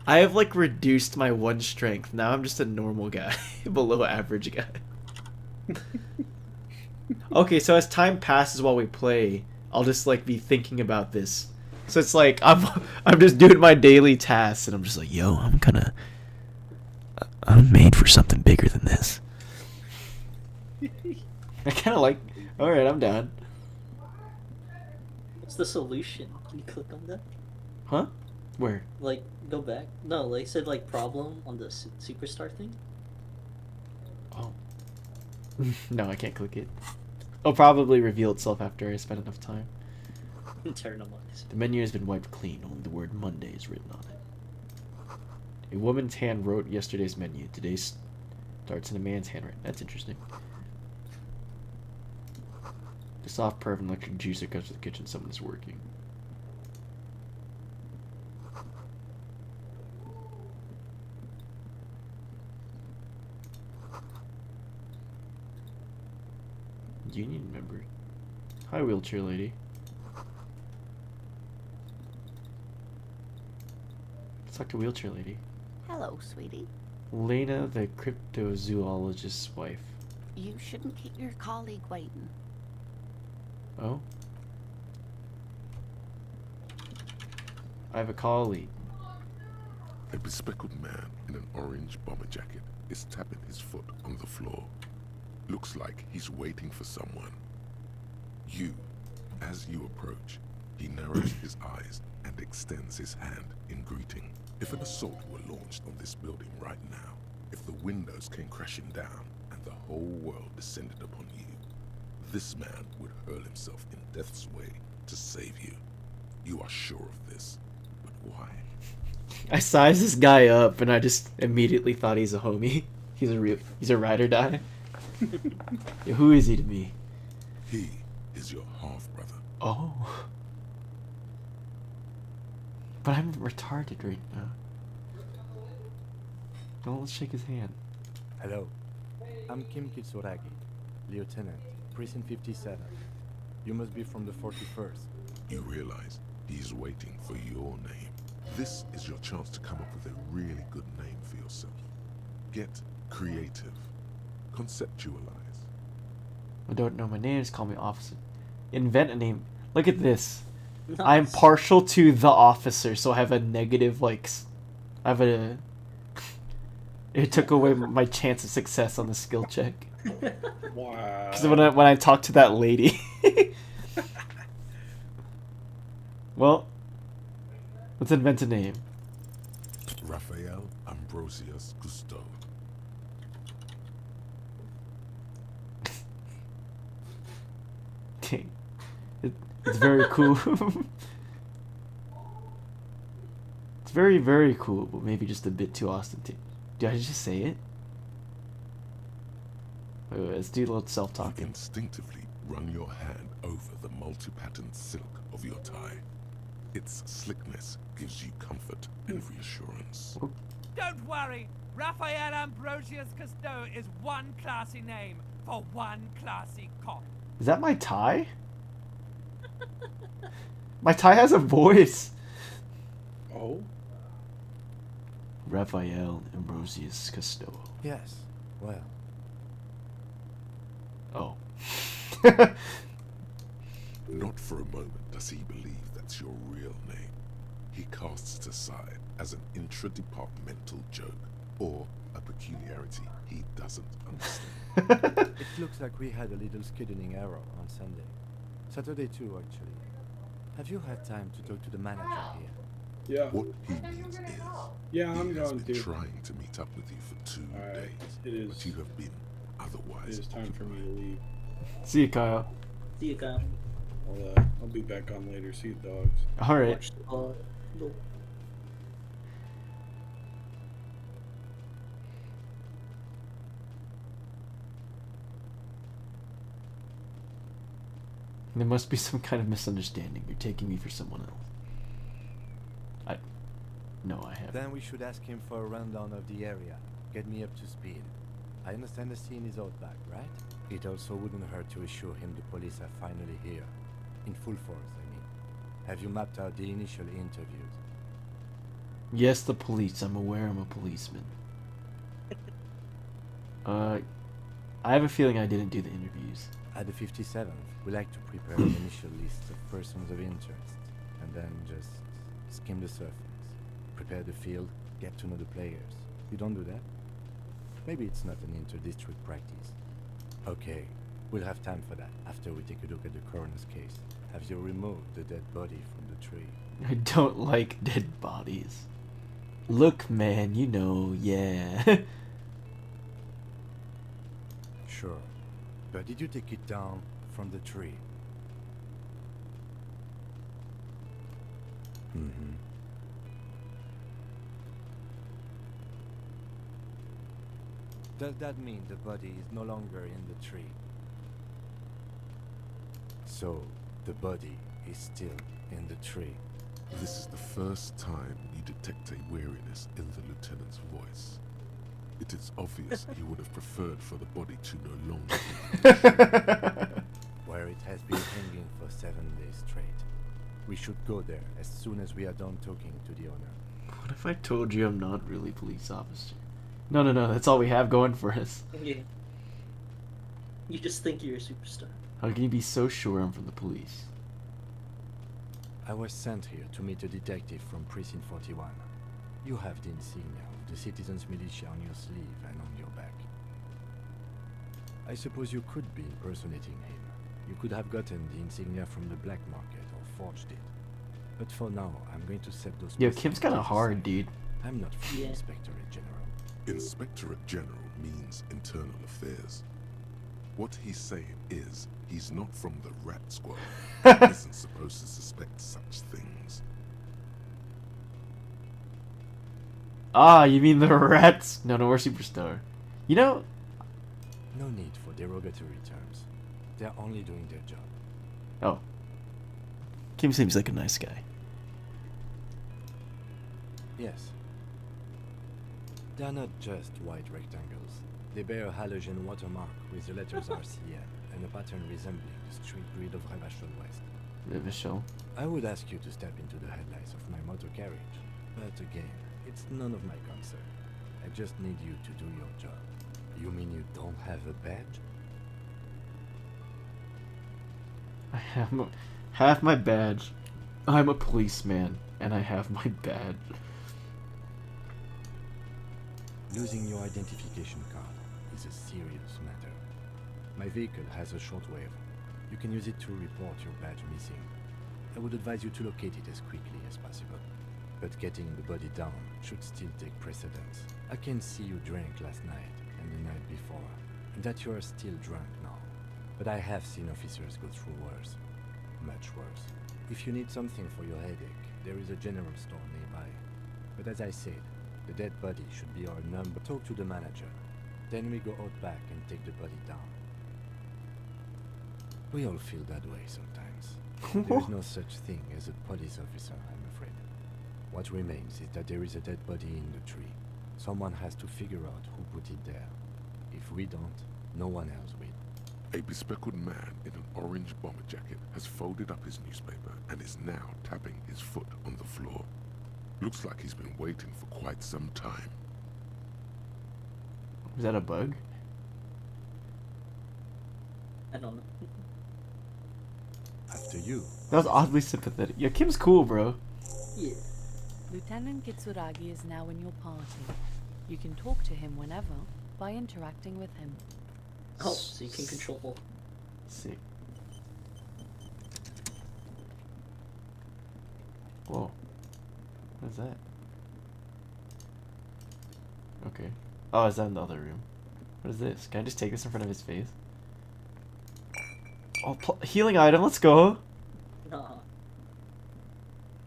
I have like reduced my 1 strength. Now I'm just a normal guy, below average guy. Okay, so as time passes while we play, I'll just like be thinking about this. So it's like I'm just doing my daily tasks and I'm just like, yo, I'm made for something bigger than this. I kind of like. All right, I'm down. What's the solution? Can you click on that? Huh? Where? Like, go back. No, like it said like problem on the superstar thing. Oh. No, I can't click it. It'll probably reveal itself after I spend enough time. Internalize. The menu has been wiped clean. Only the word Monday is written on it. A woman's hand wrote yesterday's menu. Today's starts in a man's handwriting. That's interesting. The soft perv and electric juicer comes to the kitchen. Someone's working. Union member. Hi, wheelchair lady. Let's talk to wheelchair lady. Hello, sweetie. Lena, the cryptozoologist's wife. You shouldn't keep your colleague waiting. Oh? I have a colleague. A bespectacled man in an orange bomber jacket is tapping his foot on the floor. Looks like he's waiting for someone. As you approach, he narrows his eyes and extends his hand in greeting. If an assault were launched on this building right now, if the windows came crashing down and the whole world descended upon you, this man would hurl himself in death's way to save you. You are sure of this, but why? I sized this guy up and I just immediately thought he's a homie. He's a ride or die. Yeah, who is he to me? He is your half-brother. Oh. But I'm retarded right now. No, let's shake his hand. Hello. I'm Kim Kitsuragi, Lieutenant, Precinct 57. You must be from the 41st. You realize he's waiting for your name. This is your chance to come up with a really good name for yourself. Get creative. Conceptualize. I don't know my name, just call me Officer. Invent a name. Look at this. Nice. I'm partial to the officer, so I have a negative, like, I have a It took away my chance of success on the skill check. Wow. Because when I talked to that lady. Well, let's invent a name. Raphael Ambrosius Cousteau. Dang. It's very cool. It's very, very cool, but maybe just a bit too ostentatious. Did I just say it? Wait, let's do a little You self-talking. instinctively run your hand over the multi-patterned silk of your tie. Its slickness gives you comfort and reassurance. Don't worry. Raphael Ambrosius Cousteau is one classy name for one classy cop. Is that my tie? My tie has a voice. Oh? Raphael Ambrosius Cousteau. Yes. Well, Oh. Not for a moment does he believe that's your real name. He casts it aside as an intra-departmental joke or a peculiarity he doesn't understand. it looks like we had a little scheduling error on Sunday. Saturday too, actually. Have you had time to talk to the manager here? Yeah. What he means is, Yeah, I'm he has going been to. trying to meet up with you for 2 Alright, days, it is. but you have been It otherwise is time for me to leave. See you, Kyle. See you, Kyle. I'll be back on later. See you, dogs. Alright. Watch the little- There must be some kind of misunderstanding. You're taking me for someone else. No, I haven't. Then we should ask him for a rundown of the area. Get me up to speed. I understand the scene is out back, right? It also wouldn't hurt to assure him the police are finally here. In full force, I mean. Have you mapped out the initial interviews? Yes, the police. I'm aware I'm a policeman. I have a feeling I didn't do the interviews. At the 57th, we like to prepare an initial list of persons of interest, and then just skim the surface. Prepare the field, get to know the players. You don't do that? Maybe it's not an inter-district practice. Okay, we'll have time for that after we take a look at the coroner's case. Have you removed the dead body from the tree? I don't like dead bodies. Look, man, you know, yeah. Sure. But did you take it down from the tree? Mm-hmm. Does that mean the body is no longer in the tree? So, the body is still in the tree. This is the first time you detect a weariness in the lieutenant's voice. It is obvious he would have preferred for the body to no longer be. Where it has been hanging for 7 days straight. We should go there as soon as we are done talking to the owner. What if I told you I'm not really a police officer? No, that's all we have going for us. Yeah. You just think you're a superstar. How can you be so sure I'm from the police? I was sent here to meet a detective from Precinct 41. You have the insignia of the Citizens Militia on your sleeve and on your back. I suppose you could be impersonating him. You could have gotten the insignia from the black market or forged it. But for now, I'm going to set those... Yo, Kim's kind of hard, dude. I'm not from Yeah. Inspectorate General. Inspectorate General means internal affairs. What he's saying is, he's not from the rat squad. He isn't supposed to suspect such things. Ah, you mean the rats? No, we're superstar. You know, No need for derogatory terms. They're only doing their job. oh. Kim seems like a nice guy. Yes. They're not just white rectangles. They bear a halogen watermark with the letters RCM and a pattern resembling the street grid of Revachol West. Revachol. I would ask you to step into the headlights of my motor carriage, but again, it's none of my concern. I just need you to do your job. You mean you don't have a badge? I have my badge. I'm a policeman, and I have my badge. Losing your identification card is a serious matter. My vehicle has a shortwave. You can use it to report your badge missing. I would advise you to locate it as quickly as possible. But getting the body down should still take precedence. I can see you drank last night and the night before, and that you are still drunk now. But I have seen officers go through worse. Much worse. If you need something for your headache, there is a general store nearby. But as I said, the dead body should be our number. Talk to the manager. Then we go out back and take the body down. We all feel that way sometimes. There is no such thing as a police officer, I'm afraid. What remains is that there is a dead body in the tree. Someone has to figure out who put it there. If we don't, no one else will. A bespectacled man in an orange bomber jacket has folded up his newspaper and is now tapping his foot on the floor. Looks like he's been waiting for quite some time. Is that a bug? I don't know. After you. That was oddly sympathetic. Yeah, Kim's cool, bro. Yeah. Lieutenant Kitsuragi is now in your party. You can talk to him whenever by interacting with him. Oh, so you can control. Sick. Whoa. What is that? Okay. Oh, is that in the other room? What is this? Can I just take this in front of his face? Oh, healing item, let's go! Nah.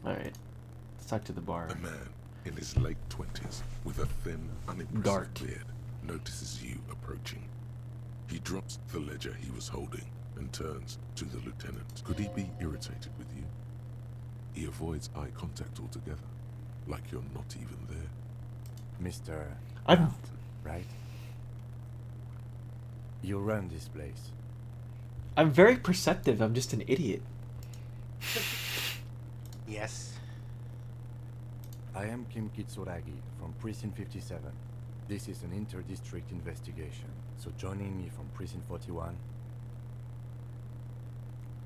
Alright. Let's talk to the bar. A man in his late 20s with a thin, unimpressive Dart. beard notices you approaching. He drops the ledger he was holding and turns to the lieutenant. Could he be irritated with you? He avoids eye contact altogether, like you're not even there. Mr. I'm- Brown, right? You run this place. I'm very perceptive, I'm just an idiot. Yes. I am Kim Kitsuragi from Precinct 57. This is an inter-district investigation, so joining me from Precinct 41.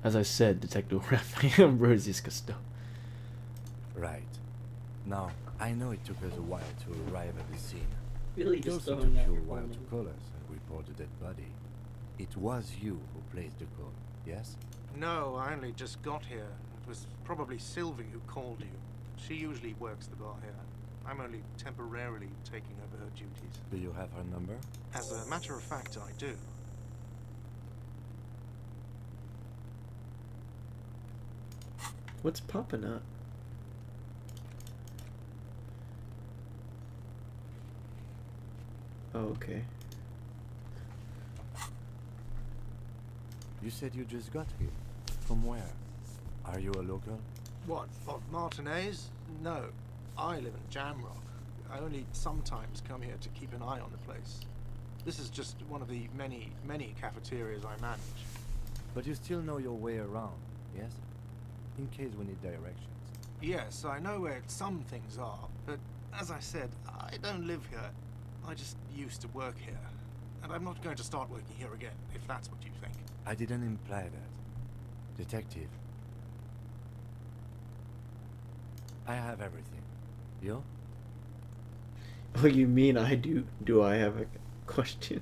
As I said, Detective Raphael Ambrosius Cousteau. Right. Now, I know it took us a while to arrive at the scene. Really It just also throwing took that you a for while fun. to call us and report the dead body. It was you who placed the call, yes? No, I only just got here. It was probably Sylvie who called you. She usually works the bar here. I'm only temporarily taking over her duties. Do you have her number? As a matter of fact, I do. What's popping up? Oh, okay. You said you just got here. From where? Are you a local? What, Martinez? No. I live in Jamrock. I only sometimes come here to keep an eye on the place. This is just one of the many, many cafeterias I manage. But you still know your way around, yes? In case we need directions. Yes, I know where some things are, but as I said, I don't live here. I just used to work here. And I'm not going to start working here again, if that's what you think. I didn't imply that. Detective. I have everything. You? Oh, you mean I do? Do I have questions?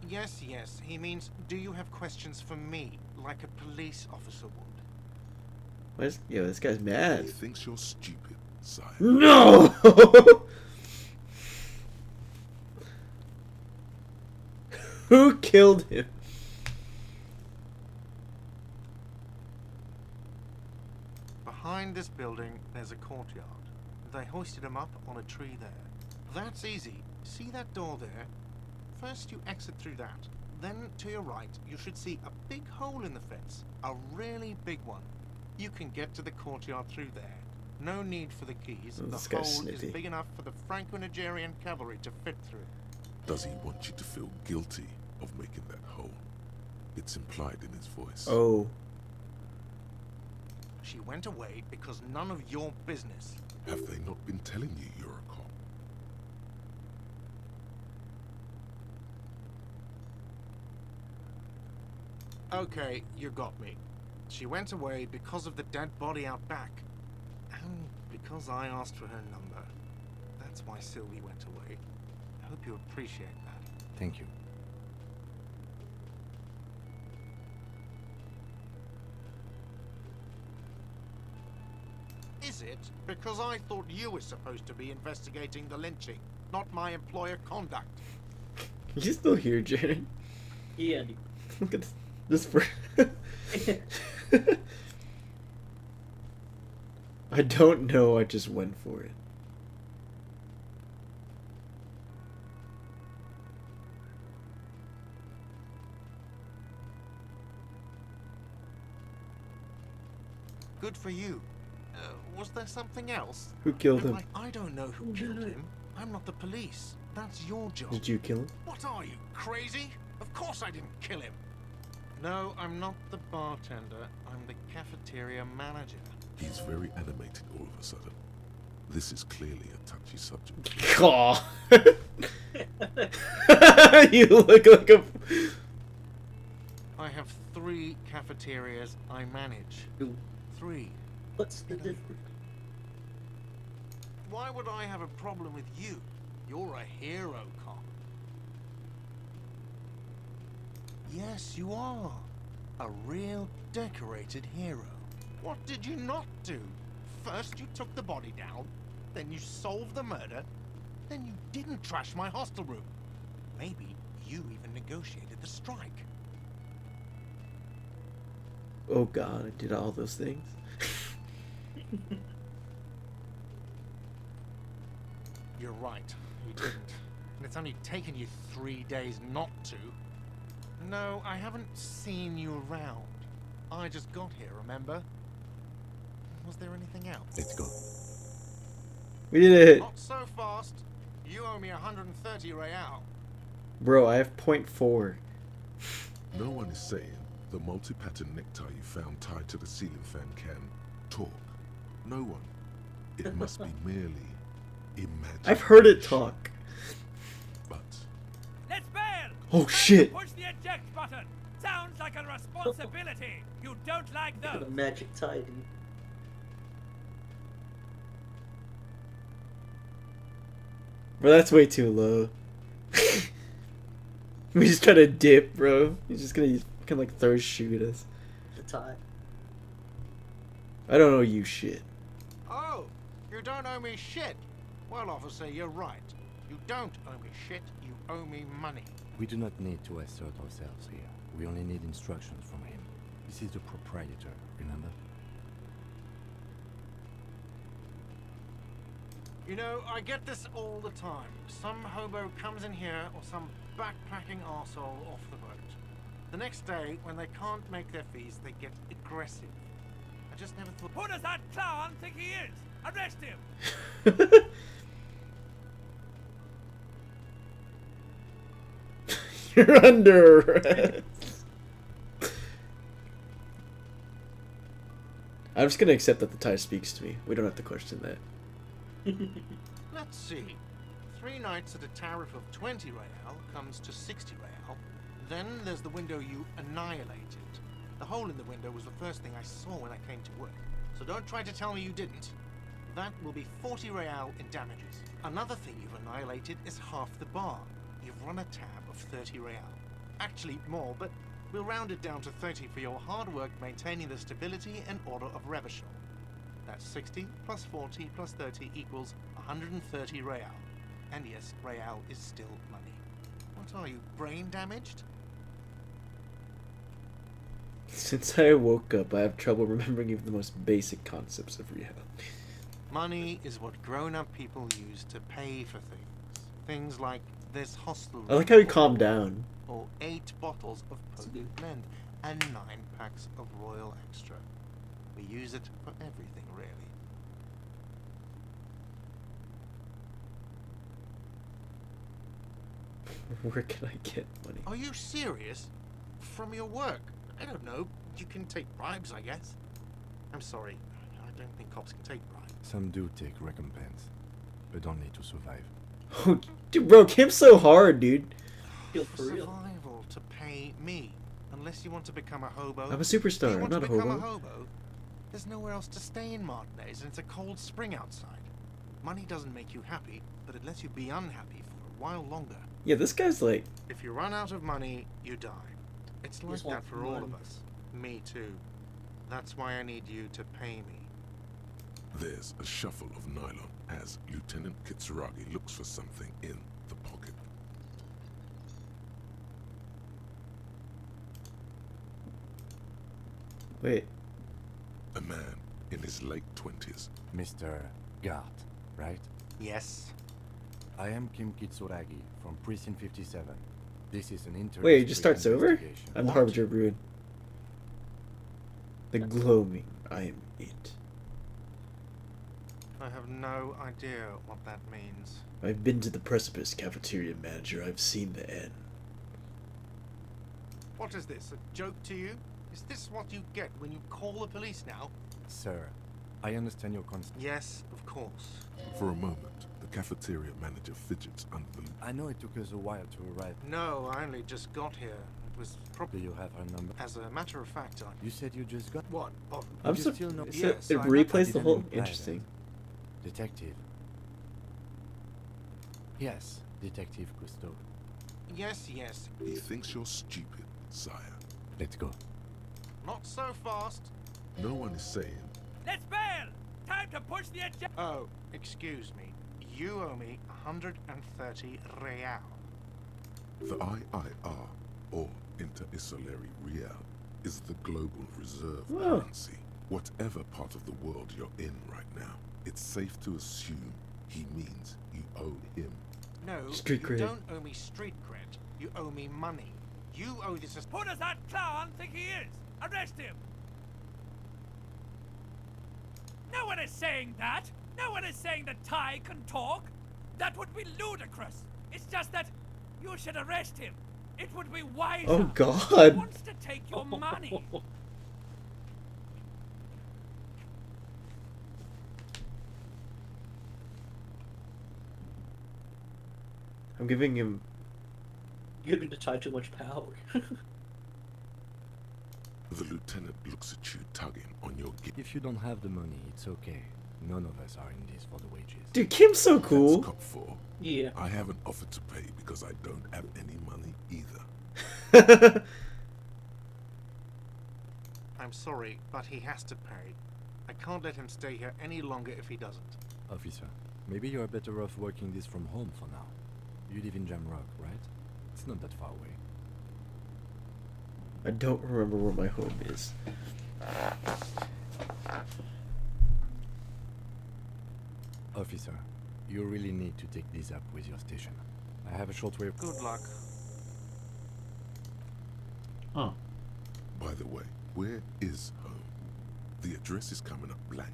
Yes, yes. He means, do you have questions for me, like a police officer would? What is? Yo, this guy's He mad. thinks you're stupid, sire. No! Who killed him? Behind this building, there's a courtyard. They hoisted him up on a tree there. That's easy. See that door there? First you exit through that. Then to your right, you should see a big hole in the fence. A really big one. You can get to the courtyard through there. No need for the keys. Oh, The this guy's hole is snippy. big enough for the Franco-Nigerian cavalry to fit through. Does he want you to feel guilty of making that hole? It's implied in his voice. Oh. She went away because none of your business. Have they not been telling you you're a cop? Okay, you got me. She went away because of the dead body out back. And because I asked for her number. That's why Sylvie went away. I hope you appreciate that. Thank you. Is it? Because I thought you were supposed to be investigating the lynching, not my employer conduct. You still here, Jared? Yeah. Look at this for. I don't know. I just went for it. Good for you. Was there something else? Who killed him? I don't know who killed him. I'm not the police. That's your job. Did you kill him? What are you, crazy? Of course I didn't kill him. No, I'm not the bartender. I'm the cafeteria manager. He's very animated all of a sudden. This is clearly a touchy subject. Aw. You look like a. I have 3 cafeterias I manage. Ooh. 3. What's the difference? Why would I have a problem with you? You're a hero cop. Yes, you are. A real decorated hero. What did you not do? First you took the body down, then you solved the murder, then you didn't trash my hostel room. Maybe you even negotiated the strike. Oh God! I did all those things. You're right, you didn't. And it's only taken you 3 days not to. No, I haven't seen you around. I just got here, remember? Was there anything else? Let's go. We did it, Not so fast. You owe me 130 real. bro. I have 0.4. No one is saying the multi-pattern necktie you found tied to the ceiling fan can talk. No one. It must be merely imagination. I've heard it talk. But Let's bail! Oh shit! Push the eject button! Sounds like a responsibility! You don't like The those! magic tie, dude. Bro, that's way too low. We just try to dip, bro. He's just gonna fucking like throw shoot at us. The tie. I don't know you shit. Oh, you don't owe me shit. Well, officer, you're right. You don't owe me shit. You owe me money. We do not need to assert ourselves here. We only need instructions from him. This is the proprietor, remember? You know, I get this all the time. Some hobo comes in here or some backpacking arsehole off the boat. The next day, when they can't make their fees, they get aggressive. I just never thought... Who does that clown think he is? Arrest him! You're under arrest. I'm just gonna accept that the tie speaks to me. We don't have to question that. Let's see. 3 nights at a tariff of 20 real comes to 60 real. Then there's the window you annihilated. The hole in the window was the first thing I saw when I came to work. So don't try to tell me you didn't. That will be 40 real in damages. Another thing you've annihilated is half the bar. You've run a tab of 30 real. Actually more, but we'll round it down to 30 for your hard work maintaining the stability and order of Revachol. That's 60 plus 40 plus 30 equals 130 real. And yes, real is still money. What are you, brain damaged? Since I woke up, I have trouble remembering even the most basic concepts of reality. Money is what grown-up people use to pay for things. Things like this hostel I like how you room calmed down. or 8 bottles of potent blend and 9 packs of Royal Extra. We use it for everything, really. Where can I get money? Are you serious? From your work? I don't know. You can take bribes, I guess. I'm sorry. I don't think cops can take bribes. Some do take recompense, but only to survive. Oh, dude, bro, Kim's so hard, dude. Feel for real. Survival to pay me. Unless you want to become a hobo. I'm a If you superstar, I'm want not to a become hobo. a hobo, there's nowhere else to stay in Martinez, and it's a cold spring outside. Money doesn't make you happy, but it lets you be unhappy for a while longer. Yeah, this guy's like... If you run out of money, you die. It's like Just that want for all of money. us. Me too. That's why I need you to pay me. There's a shuffle of nylon as Lieutenant Kitsuragi looks for something in the pocket. Wait. A man in his late 20s. Mr. Gart, right? Yes. I am Kim Kitsuragi from Precinct 57. This is an interest. Wait, it just starts over? investigation. I'm the What? Harbinger of Ruin. The gloaming. I am it. I have no idea what that means. I've been to the precipice, cafeteria manager. I've seen the end. What is this, a joke to you? Is this what you get when you call the police now? Sir, I understand your concern. Yes, of course. For a moment, the cafeteria manager fidgets under the... I know it took us a while to arrive. No, I only just got here. It was Do probably... you have her number? As a matter of fact, I... You said you just got... What? Oh, I'm you so... still know- so Yes, it I replays the didn't whole... imply that. Interesting. Detective. Yes, Detective Cousteau. yes, yes. He thinks you're stupid, sire. Let's go. Not so fast. No one is saying Let's bail! Time to push the agenda! Oh, excuse me. You owe me 130 real. the IIR, or Interisolary Real, is the global reserve Wow. currency. Whatever part of the world you're in right now, it's safe to assume he means you owe him. No, Street you cred. don't owe me street cred. You owe me money. You owe this as... Who does that clown think he is? Arrest him! No one is saying that! No one is saying that Ty can talk! That would be ludicrous! It's just that you should arrest him! It would be wiser! Oh, He God. wants to take your money! I'm giving him... You're giving the Ty too much power. The lieutenant looks at you tugging on your gift. If you don't have the money, it's okay. None of us are in this for the wages. Dude, Kim's so That's cool. cop 4. Yeah. I haven't offered to pay because I don't have any money either. I'm sorry, but he has to pay. I can't let him stay here any longer if he doesn't. Officer, maybe you're better off working this from home for now. You live in Jamrock, right? It's not that far away. I don't remember where my home is. Officer, you really need to take this up with your station. I have a short way. Good luck. Oh. By the way, where is home? The address is coming up blank.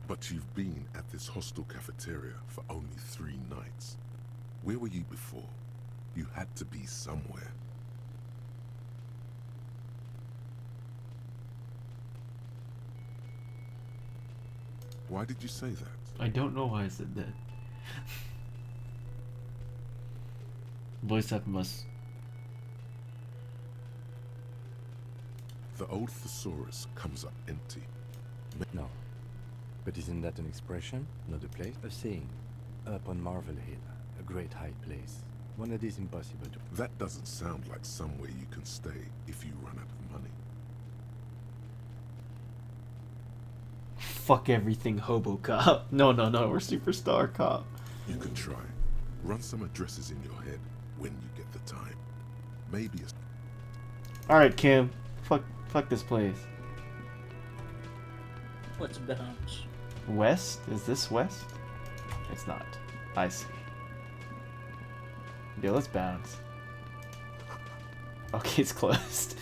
But you've been at this hostel cafeteria for only 3 nights. Where were you before? You had to be somewhere. Why did you say that? I don't know why I said that. Voice app must... The old thesaurus comes up empty. No. But isn't that an expression, not a place? A saying. Up on Marvel Hill, a great high place. One that is impossible to... That doesn't sound like somewhere you can stay if you run out of money. Fuck everything, Hobo Cop. No, we're Superstar Cop. You can try. Run some addresses in your head when you get the time. Maybe a... Alright, Kim. Fuck this place. Let's bounce. West? Is this west? It's not. I see. Yeah, let's bounce. Okay, it's closed.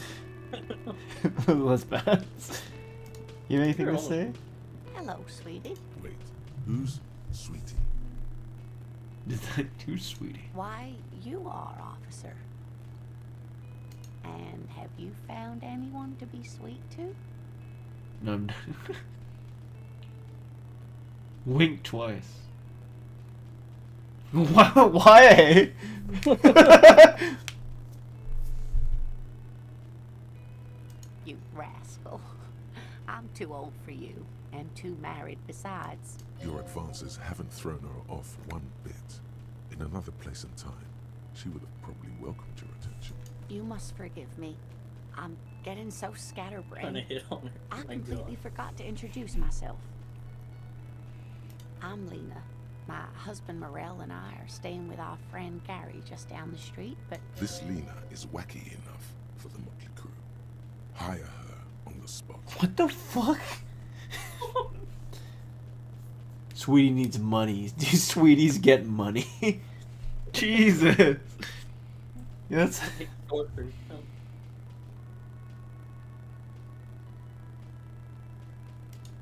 Let's bounce. You have anything to say? Hello, sweetie. Wait, who's Sweetie? Is that too sweetie? Why, you are, officer. And have you found anyone to be sweet to? No, I'm not. Wink twice. Why? You rascal. I'm too old for you, and too married besides. Your advances haven't thrown her off one bit. In another place and time, she would have probably welcomed your attention. You must forgive me. I'm getting so Trying to scatterbrained. hit on her. I My completely God. forgot to introduce myself. I'm Lena. My husband Morel and I are staying with our friend Gary just down the street, but This Lena is wacky enough for the Motley Crew. Hire her on the spot. What the fuck? Sweetie needs money. These sweeties get money. Jesus. Yeah, that's Take orphans.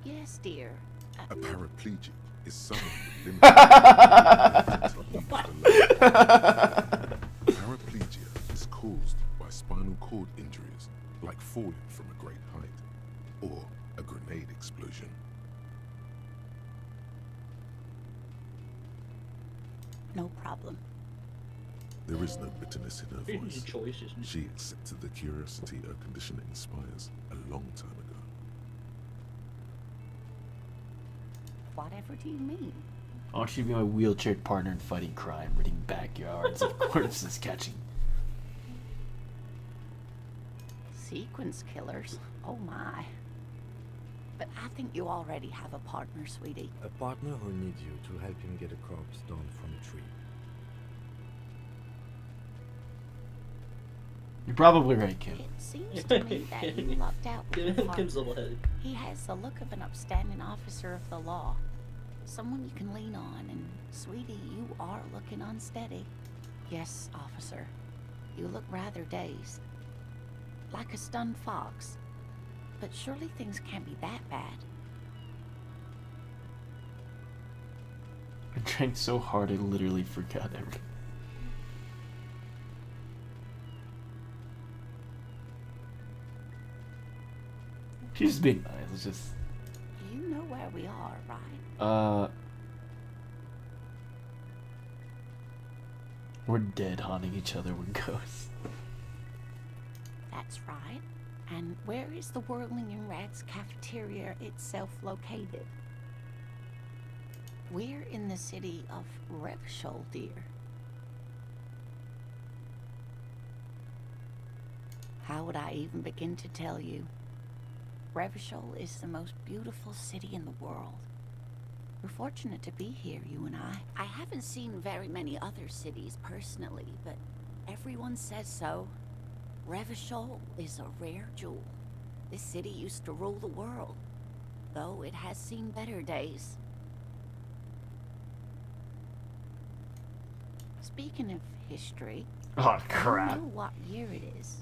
yes, dear. A paraplegic is someone with limited Paraplegia is caused by spinal cord injuries, like falling from a great height, or a grenade explosion. No problem. There is no bitterness in her Easy voice. choices. She accepted the curiosity her condition inspires a long time ago. Whatever do you mean? I want you to be my wheelchair partner in fighting crime, ridding backyards of corpses, catching. Sequence killers? Oh my. But I think you already have a partner, sweetie. A partner who needs you to help him get a corpse down from a tree. You're probably right, Kim. It seems to me that you lucked out with your Kim's partner. little head. He has the look of an upstanding officer of the law. Someone you can lean on, and sweetie, you are looking unsteady. Yes, officer. You look rather dazed. Like a stunned fox. But surely things can't be that bad. I drank so hard I literally forgot everything. She's just being nice. It's just You know where we are, right? we're dead haunting each other with ghosts. That's right. And where is the Whirling and Rats cafeteria itself located? We're in the city of Revachol, dear. How would I even begin to tell you? Revachol is the most beautiful city in the world. We're fortunate to be here, you and I. I haven't seen very many other cities personally, but everyone says so. Revachol is a rare jewel. This city used to rule the world, though it has seen better days. Speaking of history, Oh you crap! know what year it is?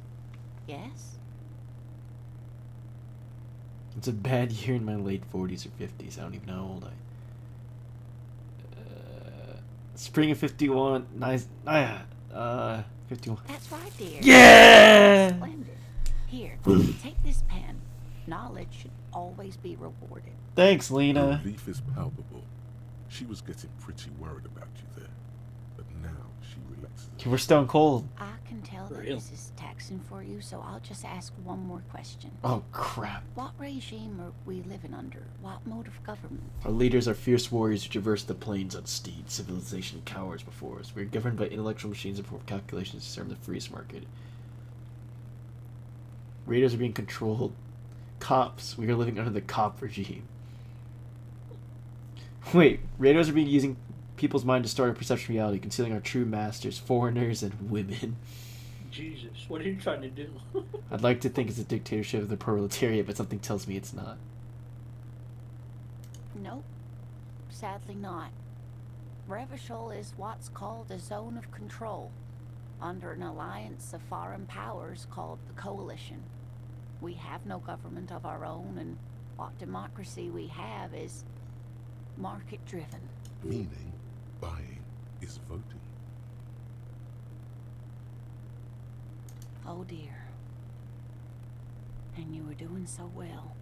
Yes? It's a bad year in my late 40s or 50s. I don't even know how old I. Spring of 51. Nice. 51. That's right, dear. Yeah! Splendid. Here, take this pen. Knowledge should always be rewarded. Thanks, Her Lena. relief is palpable. She was getting pretty worried about you there, but now she relaxes. We're stone cold. I can tell that Real. this is taxing for you, so I'll just ask one more question. Oh crap. What regime are we living under? What mode of government? Our leaders are fierce warriors who traverse the plains on steeds. Civilization cowers before us. We are governed by intellectual machines and perform calculations to serve the freest market. Raiders are being controlled. Cops. We are living under the cop regime. Wait, raiders are being using people's mind to start a perception of reality, concealing our true masters, foreigners, and women. Jesus, what are you trying to do? I'd like to think it's a dictatorship of the proletariat, but something tells me it's not. Nope. Sadly not. Revachol is what's called a zone of control, under an alliance of foreign powers called the Coalition. We have no government of our own, and what democracy we have is market-driven. Meaning, buying is voting. Oh dear. And you were doing so well.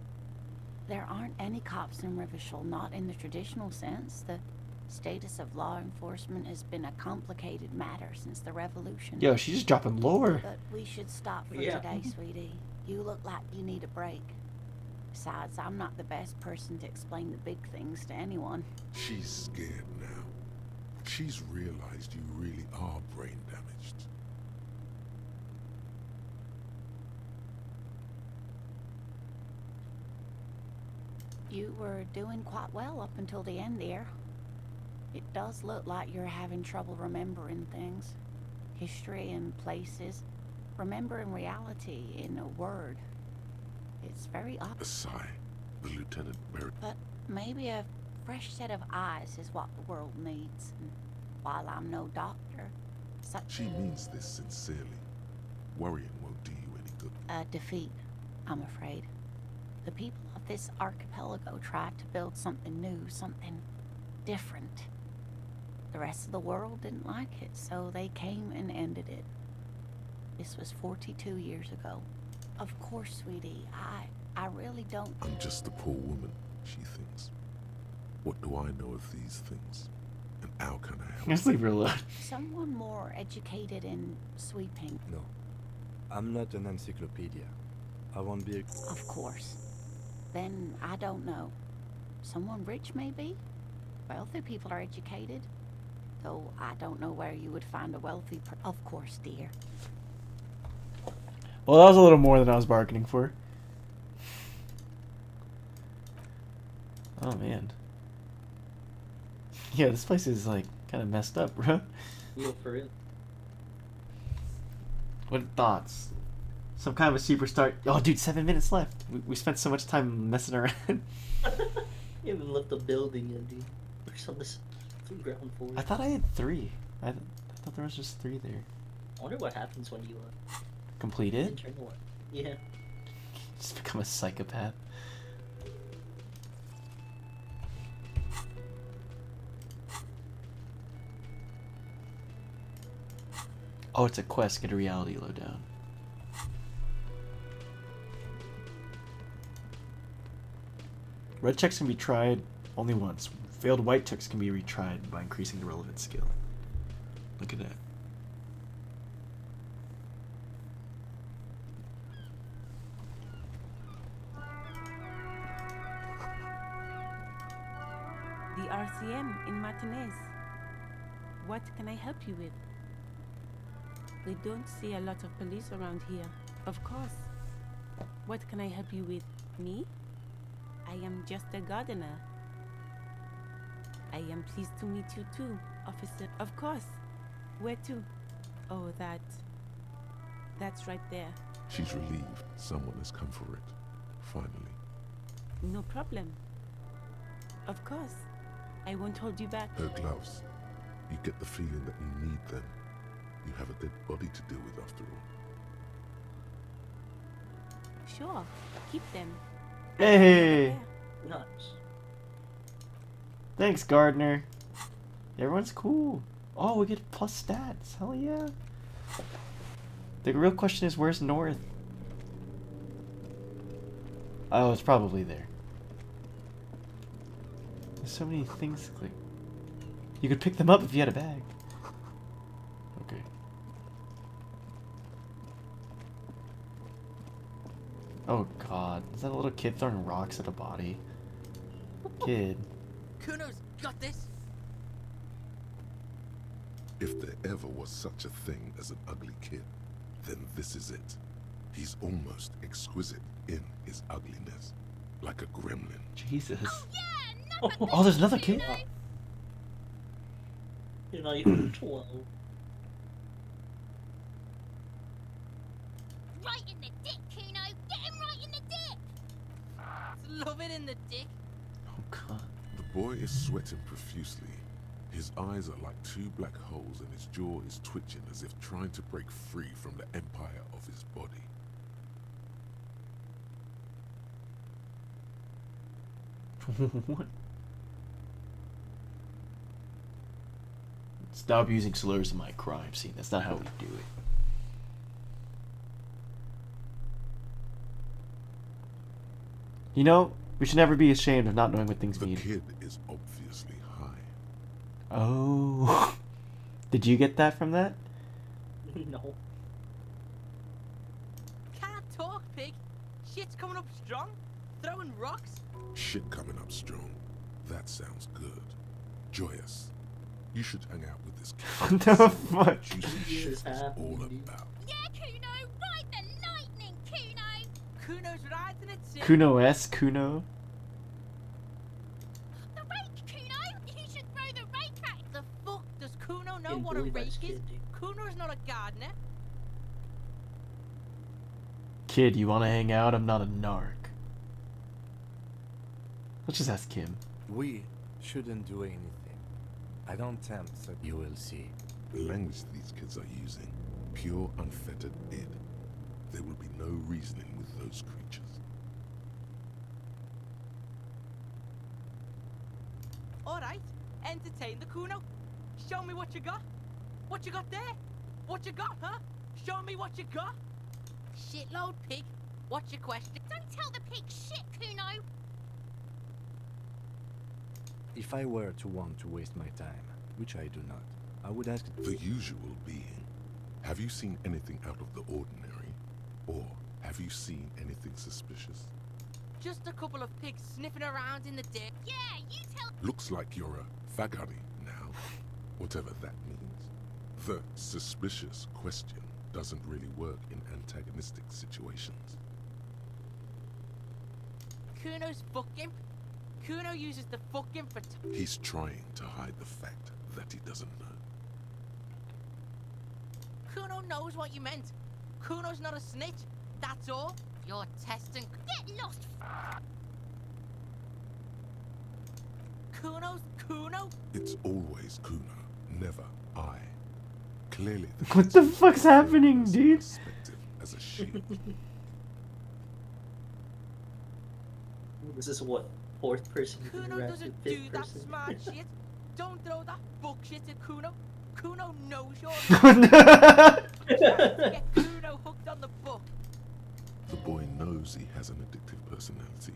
There aren't any cops in Revachol, not in the traditional sense. The status of law enforcement has been a complicated matter since the revolution. Yo, she's just dropping lore. But we should stop for Yeah. today, sweetie. You look like you need a break. Besides, I'm not the best person to explain the big things to anyone. She's scared now. She's realized you really are brain damaged. You were doing quite well up until the end there. It does look like you're having trouble remembering things. History and places. Remembering reality in a word. It's very A odd. sigh. The lieutenant buried. But maybe a fresh set of eyes is what the world needs. And while I'm no doctor, such She means this sincerely. Worrying won't do you any good. a defeat, I'm afraid. The people of this archipelago tried to build something new, something different. The rest of the world didn't like it, so they came and ended it. This was 42 years ago. Of course, sweetie, I really don't... I'm just a poor woman, she thinks. What do I know of these things? And how can I help? Just leave her alone. Someone more educated in sweeping. No, I'm not an encyclopedia. I won't be. Of course. Then I don't know. Someone rich, maybe? Wealthy people are educated. Though I don't know where you would find a wealthy Of course, dear. Well, that was a little more than I was bargaining for. Oh, man. Yeah, this place is, like, kind of messed up, bro. Yo, for real. What thoughts? Some kind of a superstar... Oh, dude, 7 minutes left. We spent so much time messing around. You haven't left the building yet, dude. We're just on this ground floor. I thought I had 3. I thought there was just 3 there. I wonder what happens when you Complete it? turn one. Yeah. Just become a psychopath. Oh, it's a quest. Get a reality lowdown. Red checks can be tried only once. Failed white checks can be retried by increasing the relevant skill. Look at that. The RCM in Martinez. What can I help you with? We don't see a lot of police around here. Of course. What can I help you with? Me? I am just a gardener. I am pleased to meet you too, officer. Of course. Where to? Oh, that's right there. She's relieved someone has come for it. Finally. No problem. Of course. I won't hold you back. Her gloves. You get the feeling that you need them. You have a dead body to deal with after all. Sure. Keep them. Hey! Nice. Thanks, Gardner. Everyone's cool. Oh, we get plus stats. Hell yeah. The real question is, where's North? Oh, it's probably there. There's so many things to click. You could pick them up if you had a bag. Okay. Oh god, is that a little kid throwing rocks at a body? Kid. Kuno's got this. If there ever was such a thing as an ugly kid, then this is it. He's almost exquisite in his ugliness, like a gremlin. Jesus. Oh, Oh, there's another kid? You're not even 12. Right in the dick, Kuno. Get him right in the dick. Love it in the dick. Oh god. The boy is sweating profusely. His eyes are like 2 black holes and his jaw is twitching as if trying to break free from the empire of his body. What? Stop using slurs in my crime scene. That's not how we do it. You know, we should never be ashamed of not knowing what things The mean. kid is obviously high. Oh. Did you get that from that? No. Can't talk, pig. Shit's coming up strong. Throwing rocks? Shit coming up strong. That sounds good. Joyous. You should hang out with this kid. What the fuck? Juicy What shit is is happening, all dude? about. Yeah, Kuno, ride the lightning, Kuno. Kuno's riding it too. Kuno S. Kuno. The rake, Kuno. You should throw the rake at him. The fuck does Kuno know Getting what a bullied by rake this is? kid, dude. Kuno's not a gardener. Kid, you want to hang out? I'm not a narc. Let's just ask Kim. We shouldn't do anything. I don't tempt, so you will see. The language these kids are using, pure unfettered id. There will be no reasoning with those creatures. Alright, entertain the Kuno. Show me what you got. What you got there? What you got, huh? Show me what you got. Shitload pig. What's your question? Don't tell the pig shit, Kuno. If I were to want to waste my time, which I do not, I would ask The usual being, have you seen anything out of the ordinary? Or have you seen anything suspicious? Just a couple of pigs sniffing around in the dirt. Yeah, you tell. Looks like you're a fagari now, whatever that means. The suspicious question doesn't really work in antagonistic situations. Kuno's fucking. Kuno uses the fucking for. He's trying to hide the fact that he doesn't know. Kuno knows what you meant. Kuno's not a snitch. That's all. You're testing. Get lost. Kuno's Kuno. It's always Kuno, never I. Clearly, the What the fuck's happening, dude? perspective as a shield. This is what fourth person you Kuno interact doesn't with do fifth that person. smart shit. Don't throw that fuck shit at Kuno. Kuno knows you're. Get Kuno hooked on the book. The boy knows he has an addictive personality.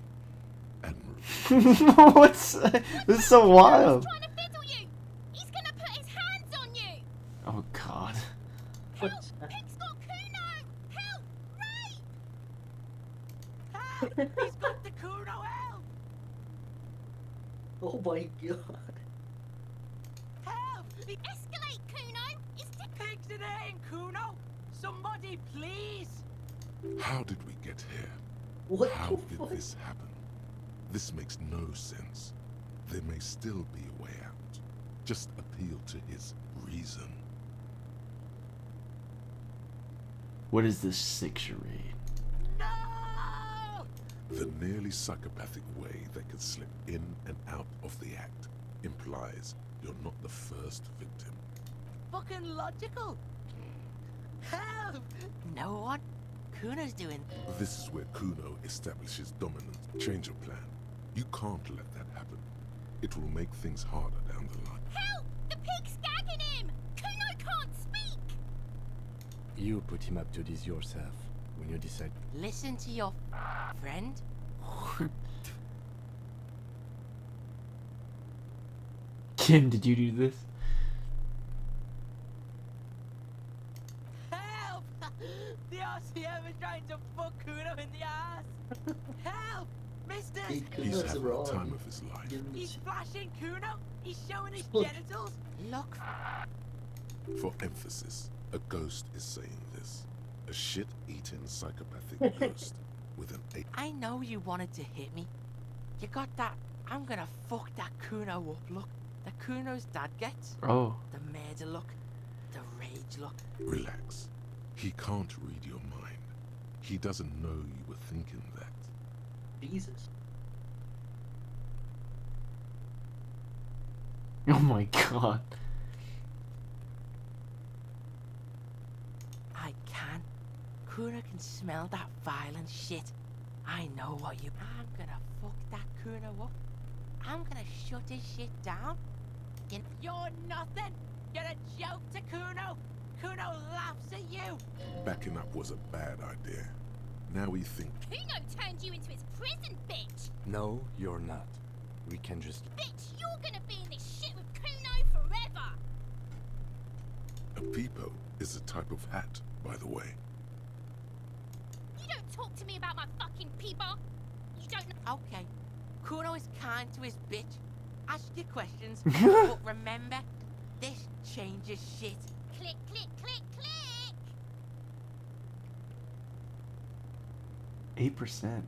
Admirable. What's this is so wild. Trying to fiddle you. He's gonna put his hands on you. Oh god. Help! What's that? Pig's got Kuno. Help! Rape! Help! He's got the Kuno help! Oh my god. Help! The Escalate, Kuno. It's pigs in there, Kuno. Somebody, please. How did we get here? What How the did fuck? this happen? This makes no sense. There may still be a way out. Just appeal to his reason. What is this sick charade? No! The nearly psychopathic way they can slip in and out of the act implies you're not the first victim. Fucking logical. Help! Know what Kuno's doing? This is where Kuno establishes dominance. Change your plan. You can't let that happen. It will make things harder down the line. Help! The pig's gagging him. Kuno can't speak. You put him up to this yourself when you decide. Listen to your friend. Kim, did you do this? Help! The RCM is trying to fuck Kuno in the ass. Help! Mister! Hey, He's Kuno's having the wrong. time of his life. Give him He's this- flashing Kuno. He's showing his Look. genitals. Look. For emphasis, a ghost is saying this. A shit-eating psychopathic ghost with an ape. I know you wanted to hit me. You got that. I'm gonna fuck that Kuno up look. The Kuno's dad gets. Oh. The murder look. The rage look. Relax. He can't read your mind. He doesn't know you were thinking that. Jesus. Oh my god. I can. Kuno can smell that violent shit. I know what you. I'm gonna fuck that Kuno up. I'm gonna shut his shit down. You're nothing. You're a joke to Kuno. Kuno laughs at you. Backing up was a bad idea. Now we think Kuno turned you into his prison, bitch. No, you're not. We can just. Bitch, you're gonna be in this shit with Kuno forever. a peepo is a type of hat, by the way. You don't talk to me about my fucking peeper. You don't know. Okay. Kuno is kind to his bitch. Ask your questions. But remember, this changes shit. Click, click, click, click. 8%.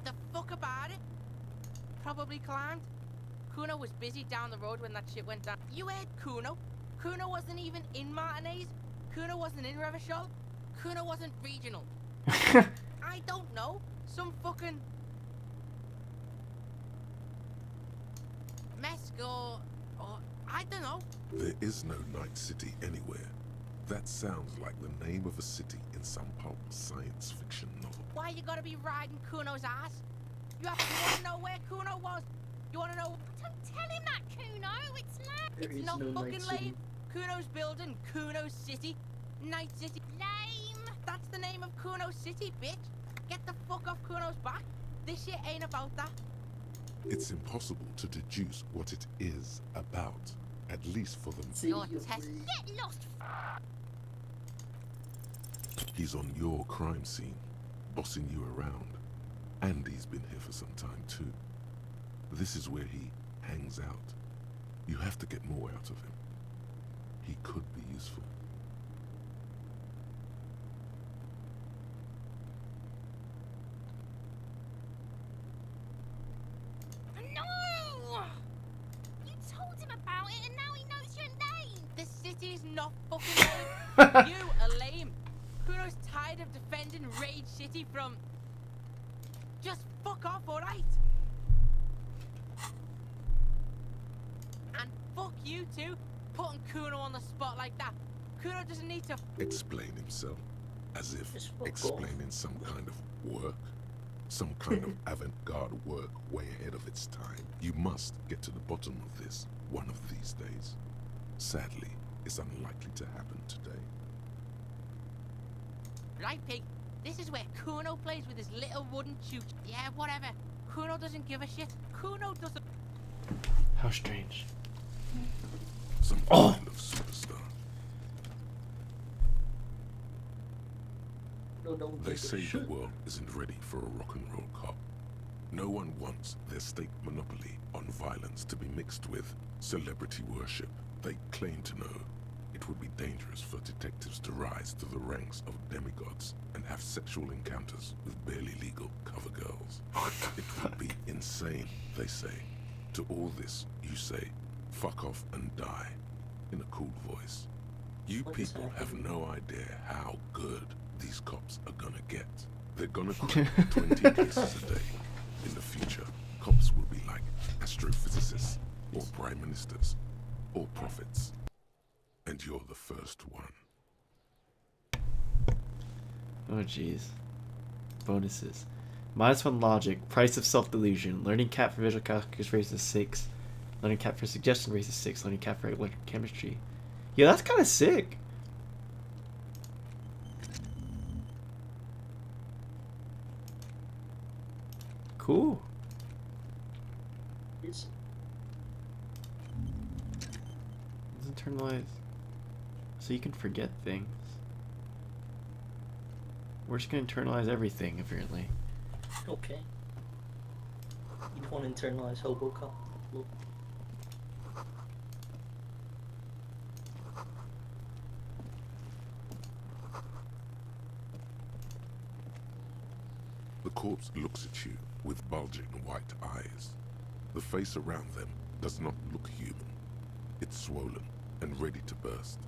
The fuck about it? Probably climbed. Kuno was busy down the road when that shit went down. You heard Kuno? Kuno wasn't even in Martinez. Kuno wasn't in Revachol. Kuno wasn't regional. I don't know. Some fucking Mesco or I don't know. There is no Night City anywhere. That sounds like the name of a city in some pulp science fiction novel. Why you gotta be riding Kuno's ass? You wanna know where Kuno was? You wanna know? Don't tell him that, Kuno. It's lame. There It's is not no fucking Night City. lame. Kuno's building Kuno's City. Night City. Lame. That's the name of Kuno City, bitch. Get the fuck off Kuno's back. This shit ain't about that. It's impossible to deduce what it is about, at least for them. See, Your you test. agree. Get lost. He's on your crime scene, bossing you around. And he's been here for some time too. This is where he hangs out. You have to get more out of him. He could be useful. No. You told him about it, and now he knows your name. This city is not fucking lame. You are lame. Kuno's tired of defending Rage City from... Just fuck off, alright? And fuck you too, putting Kuno on the spot like that. Kuno doesn't need to... Explain himself, as if Just fuck explaining some kind of work, some kind of avant-garde work way ahead of its time. You must get to the bottom of this one of these days. Sadly, it's unlikely to happen today. Right, pig? This is where Kuno plays with his little wooden chute. Yeah, whatever. Kuno doesn't give a shit. Kuno doesn't... How strange. Some kind of superstar. No, don't They give a say the shit. world isn't ready for a rock and roll cop. No one wants their state monopoly on violence to be mixed with celebrity worship. They claim to know it would be dangerous for detectives to rise to the ranks of demigods and have sexual encounters with barely legal cover girls. It would be insane, they say. To all this, you say, fuck off and die, in a cool voice. You What is people have happening? no idea how good these cops are gonna get. They're gonna crack 20 cases a day. In the future, cops will be like astrophysicists, or prime ministers, or prophets. And you're the first one. Oh jeez. Bonuses. -1 logic. Price of self-delusion. Learning cap for visual calculus raises 6. Learning cap for suggestion raises 6. Learning cap for electrochemistry. Yeah, that's kind of sick. Cool. It's- Let's internalize. So you can forget things. We're just gonna internalize everything, apparently. Okay. You want to internalize Hobocop? Look. The corpse looks at you with bulging white eyes. The face around them does not look human. It's swollen and ready to burst.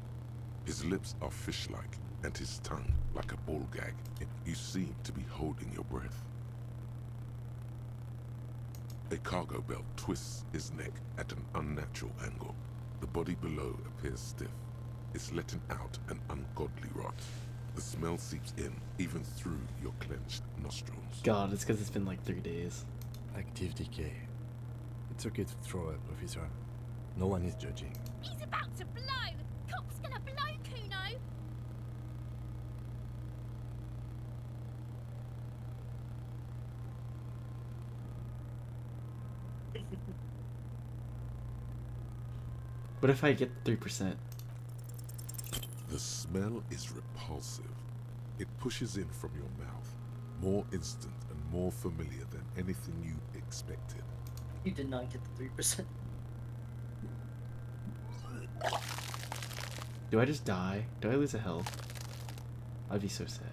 His lips are fish-like and his tongue like a ball gag. You seem to be holding your breath. A cargo belt twists his neck at an unnatural angle. The body below appears stiff. It's letting out an ungodly rot. The smell seeps in even through your clenched nostrils. God, it's because it's been like 3 days. Active decay. It's okay to throw up, officer. No one is judging. He's about to blow. Cop's gonna blow, Kuno. What if I get 3%? The smell is repulsive. It pushes in from your mouth, more instant and more familiar than anything you expected. You did not get the 3%. Do I just die? Do I lose a health? I'd be so sad.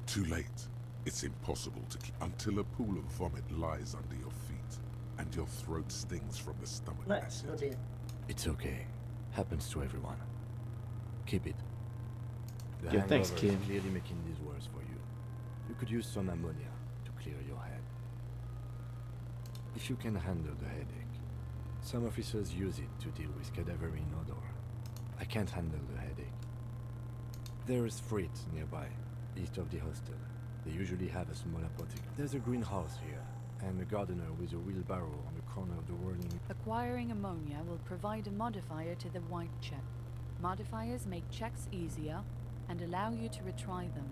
Too late. It's impossible to keep until a pool of vomit lies under your feet and your throat stings from the stomach Nice. Oh, acid. damn. It's okay. Happens to everyone. Keep it. The Yeah, thanks, hangover is Kim. clearly making this worse for you. You could use some ammonia to clear your head. If you can handle the headache. Some officers use it to deal with cadaverine odor. I can't handle the headache. There is freight nearby, east of the hostel. They usually have a small apothecary. There's a greenhouse here, and a gardener with a wheelbarrow on the corner of the whirling. Acquiring ammonia will provide a modifier to the white check. Modifiers make checks easier and allow you to retry them.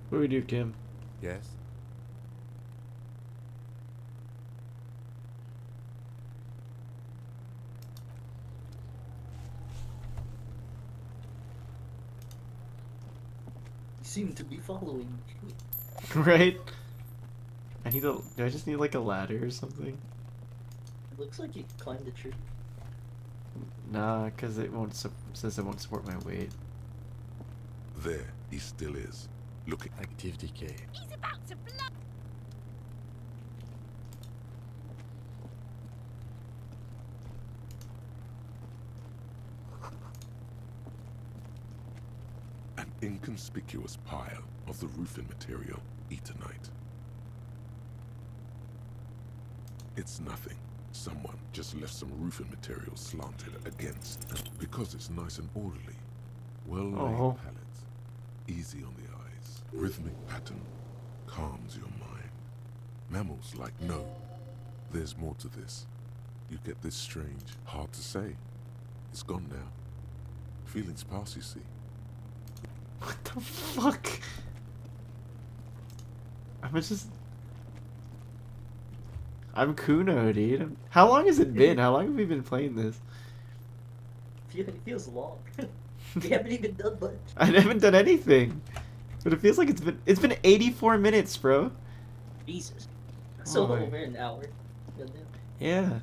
What do we do, Kim? Yes? You seem to be following me. Right? I need a. Do I just need like a ladder or something? It looks like you can climb the tree. Nah, cause it won't. Says it won't support my weight. There he still is, looking. Active decay. He's about to blow. An inconspicuous pile of the roofing material, Eternite. It's nothing. Someone just left some roofing material slanted against. Because it's nice and orderly. Well-laid Oh. pallets. Easy on the eyes. Rhythmic pattern. Calms your mind. Mammals like no. There's more to this. You get this strange, hard to say. It's gone now. Feelings pass, you see. What the fuck? I'm Kuno, dude. How long has it been? How long have we been playing this? It feels long. We haven't even done much. I haven't done anything. But it feels like it's been 84 minutes, bro. Jesus. So Oh, over an hour. Goddamn. Yeah.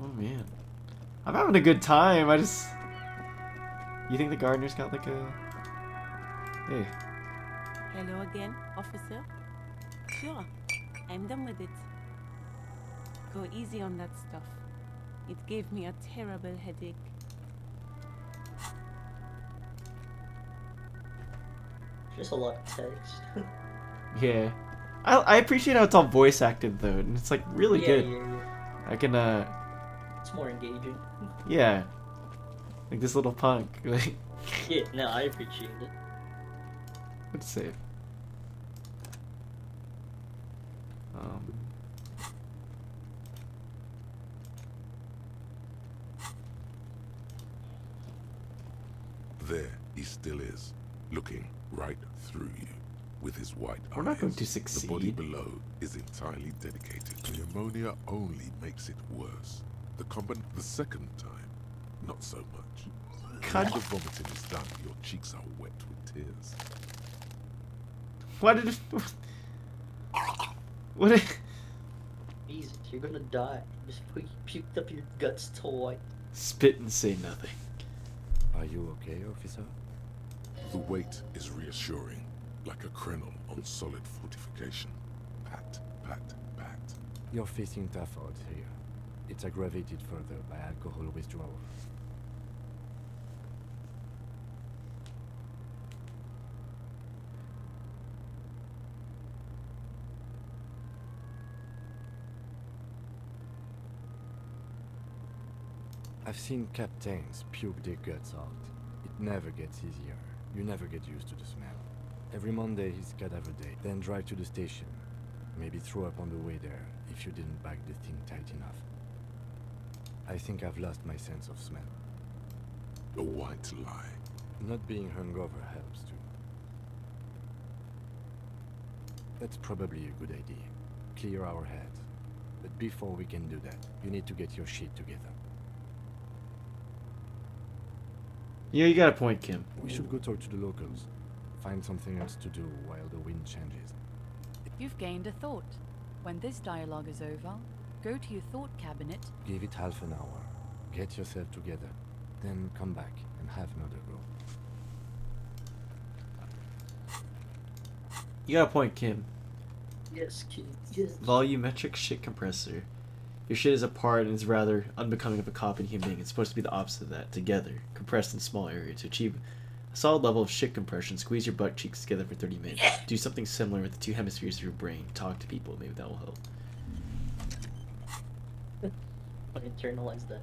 Oh man. I'm having a good time. You think the gardener's got like a... Hey. Hello again, officer. Sure, I'm done with it. Go easy on that stuff. It gave me a terrible headache. Just a lot of text. Yeah. I appreciate how it's all voice acted though, and it's like really Yeah, good. yeah. I can It's more engaging. yeah. Like this little punk. Like Yeah, no, I appreciate it. let's save. There he still is, looking right through you with his white eyes. We're not going to The body succeed. below is entirely dedicated. The ammonia only makes it worse. The second time, not so much. God. When the vomiting is done, your cheeks are wet with tears. Why did it... What did... Jesus, you're gonna die. Just puked up your guts to white. Spit and say nothing. Are you okay, officer? The weight is reassuring, like a crenel on solid fortification. Pat, pat, pat. You're facing tough odds here. It's aggravated further by alcohol withdrawal. I've seen captains puke their guts out. It never gets easier. You never get used to the smell. Every Monday is cadaver day. Then drive to the station. Maybe throw up on the way there if you didn't bag the thing tight enough. I think I've lost my sense of smell. A white lie. Not being hungover helps too. That's probably a good idea. Clear our heads. But before we can do that, you need to get your shit together. Yeah, you got a point, Kim. We should go talk to the locals. Find something else to do while the wind changes. You've gained a thought. When this dialogue is over, go to your thought cabinet. Give it half an hour. Get yourself together. Then come back and have another go. You got a point, Kim. Yes, kid. Yes. Volumetric shit compressor. Your shit is apart and is rather unbecoming of a cop and human being. It's supposed to be the opposite of that. Together, compressed in small areas. To achieve a solid level of shit compression, squeeze your butt cheeks together for 30 minutes. Do something similar with the two hemispheres of your brain. Talk to people. Maybe that will help. I internalize that.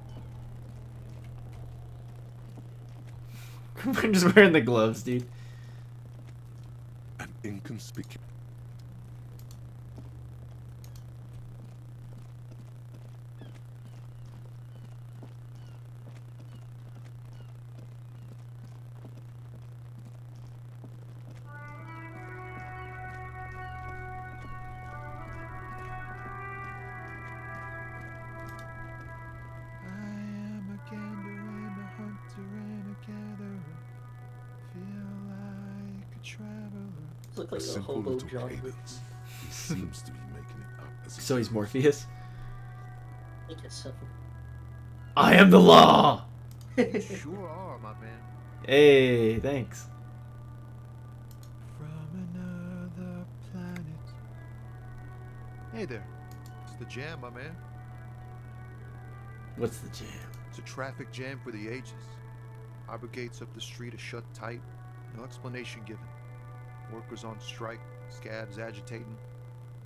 I'm just wearing the gloves, dude. An inconspicuous. Look like a simple hobo little John. cadence. He seems to be making it up as he So he's Morpheus? I guess so. I am the law! Sure are, my man. Hey, thanks. From another planet. Hey there. It's the jam, my man. What's the jam? It's a traffic jam for the ages. Harbor gates up the street are shut tight. No explanation given. Workers on strike, scabs agitating,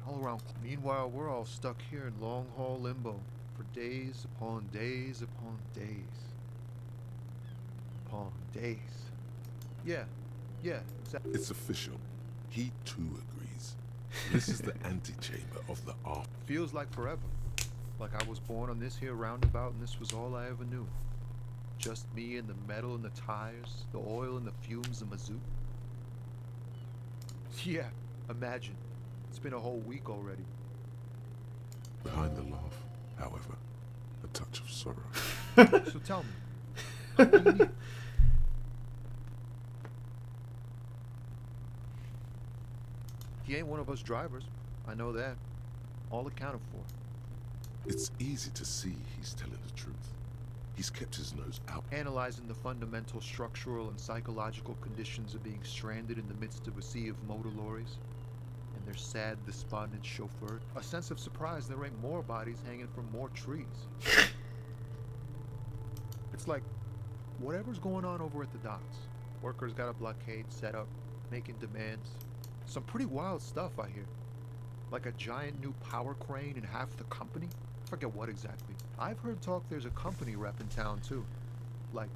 all around. Meanwhile, we're all stuck here in long-haul limbo for days upon days upon days. Upon days. Yeah, exactly. It's official. He too agrees. This is the antechamber of the art. Feels like forever. Like I was born on this here roundabout and this was all I ever knew. Just me and the metal and the tires, the oil and the fumes of mazout. Yeah, imagine. It's been a whole week already. Behind the laugh, however, a touch of sorrow. So tell me, what do you need? He ain't one of us drivers. I know that. All accounted for. It's easy to see he's telling the truth. He's kept his nose out. Analyzing the fundamental structural and psychological conditions of being stranded in the midst of a sea of motor lorries and their sad, despondent chauffeur. A sense of surprise there ain't more bodies hanging from more trees. It's like whatever's going on over at the docks. Workers got a blockade set up, making demands. Some pretty wild stuff I hear. Like a giant new power crane in half the company. Forget what exactly. I've heard talk there's a company rep in town too. Like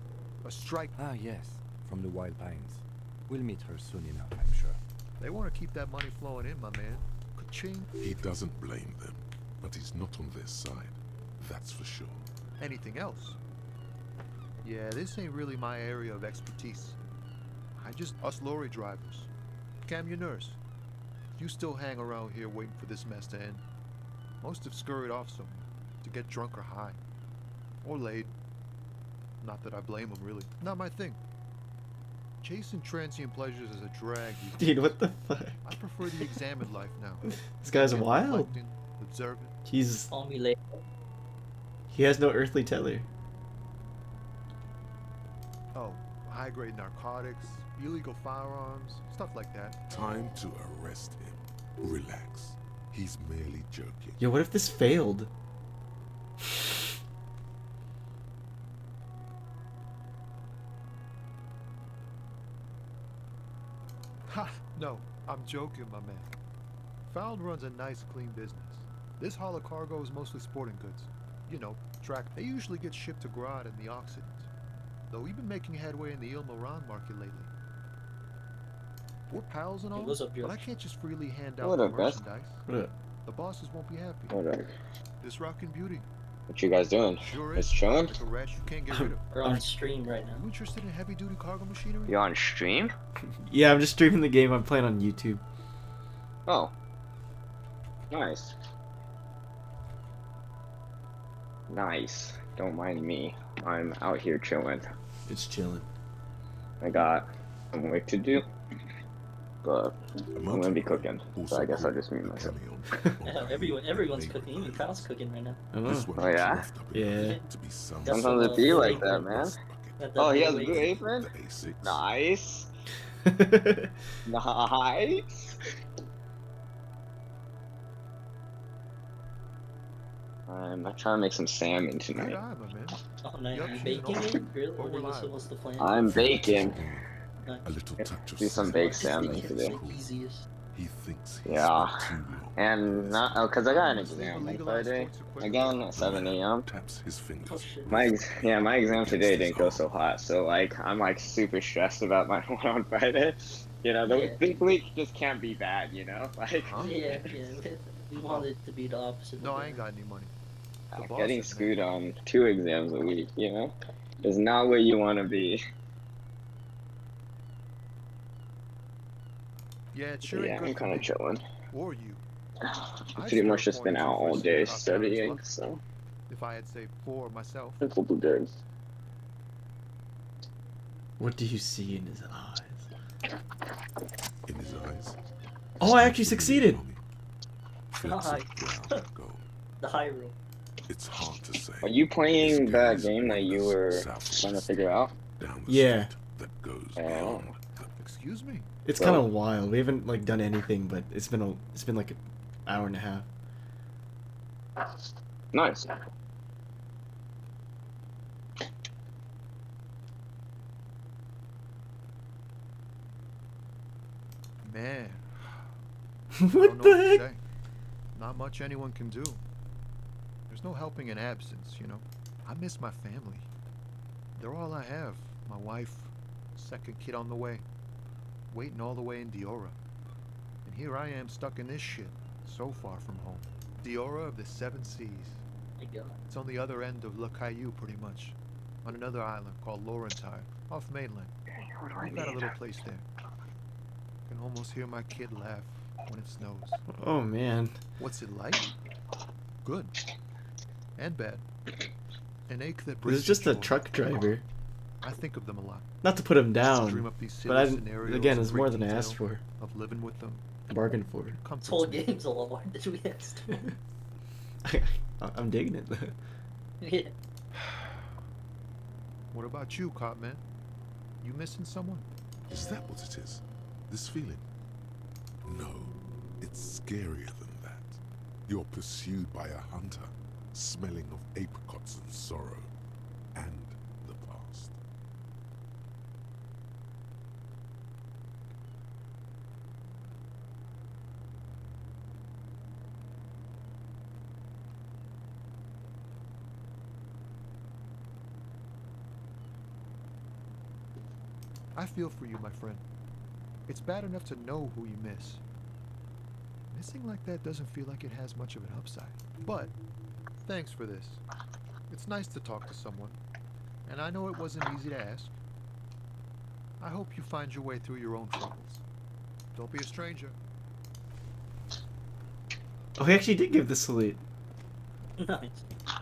a strike. Ah, yes, from the Wild Pines. We'll meet her soon enough, I'm sure. They want to keep that money flowing in, my man. Ka-ching. He doesn't blame them, but he's not on their side. That's for sure. Anything else? Yeah, this ain't really my area of expertise. Us lorry drivers. Cam, your nurse. You still hang around here waiting for this mess to end. Most have scurried off somewhere to get drunk or high. Or laid. Not that I blame them, really. Not my thing. Chasing transient pleasures is a drag. Dude, what the fuck? I prefer the examined life now. This guy's wild. Reflecting, observing. He's... Call me later. He has no earthly tether. Oh, high-grade narcotics, illegal firearms, stuff like that. Time to arrest him. Relax. He's merely joking. Yo, what if this failed? Ha! No, I'm joking, my man. Found runs a nice, clean business. This haul of cargo is mostly sporting goods. You know, track. They usually get shipped to Grad and the Occident. Though we've been making headway in the Il Moran market lately. We're pals and all, Hey, what's up, but George? I can't just freely hand out What the up, guys? merchandise. What up? The bosses won't be happy. Hold on. This rockin' beauty. What you guys doing? Sure Just is. chilling? Like a rash you can't get rid of. We're on stream right now. You interested in heavy-duty cargo machinery? You on stream? Yeah, I'm just streaming the game I'm playing on YouTube. Oh, Nice. Nice. Don't mind me. I'm out here chilling. It's chilling. I got some work to do, but A I'm gonna mountain be lion, cooking. So also I guess I'll called just mute a myself. camion, or Yeah, everyone's neighboring cooking. Even Kyle's islands. cooking right now. I don't This know. one Oh was yeah? roughed up Yeah. enough to be some Got Sometimes it be blue like that, apron. man. rust bucket. Got that Oh, he blue has blue apron. apron? The A6. Nice. Nice. I'm trying to make some salmon Good tonight. eye, my man. Oh, nice. You Are you upkeep and baking all. it? Really? Or What's the plan? I'm baking. Nice. A little touch of Do some sizzle baked is salmon Ethan's today. cruel. Easiest. He thinks he Yeah. spent too long And with not, his oh, cause I got an Must leave exam on illegalized Friday. sports equipment Again alone. at 7 a.m. taps his fingers. Oh shit. My exam against today his didn't go so arm. hot, so like I'm like super stressed about my one on Friday. You know, Yeah. this week just can't be bad, you know? Like Huh? Yeah. We want it to be the opposite. No, of I ain't got any money. The like, boss getting is, man. screwed on 2 exams a week, you know, is not where you want to be. Yeah, it sure Yeah, ain't good I'm for kind of me. chilling. Or you. I'd Pretty start much just been pouring out two for all a day cigarette out there, studying, look. so If I had saved 4 myself. I think we'll be good. What do you see in his eyes? In his eyes. Oh, I actually succeeded. Flecks Nice. of brown and gold. The high roll. It's hard to say. Are you playing His that gaze game that you wanders were southwest, trying to figure out? down the Yeah. street that goes Oh. beyond the Excuse me? It's Well- kind of wild. We haven't like done anything, but it's been like an hour and a half. Nice. Man, What I don't know the what to heck? say. Not much anyone can do. There's no helping in absence, you know. I miss my family. They're all I have. My wife, second kid on the way, waiting all the way in Diora. And here I am stuck in this shit, so far from home. Diora of the 7 Seas. My God. It's on the other end of Le Caillou, pretty much. On another island called Laurentide, off mainland. What do I We've got a need? little place there. Can almost hear my kid laugh when it snows. Oh man. What's it like? Good. And bad. An ache that This brings is just a joy. truck driver. I think of them a lot. Not to put him Dream down, up these but silly scenarios again, in it's more great than I asked detail for. Of living with them. Bargained for. This Comforts whole me. game's a lot more than we asked. I'm digging it. Yeah. What about you, cop man? You missing someone? Is that what it is? This feeling? No, it's scarier than that. You're pursued by a hunter, smelling of apricots and sorrow, and the past. I feel for you, my friend. It's bad enough to know who you miss. Missing like that doesn't feel like it has much of an upside. But, thanks for this. It's nice to talk to someone. And I know it wasn't easy to ask. I hope you find your way through your own troubles. Don't be a stranger. Oh, he actually did give the salute. Nice. Yeah,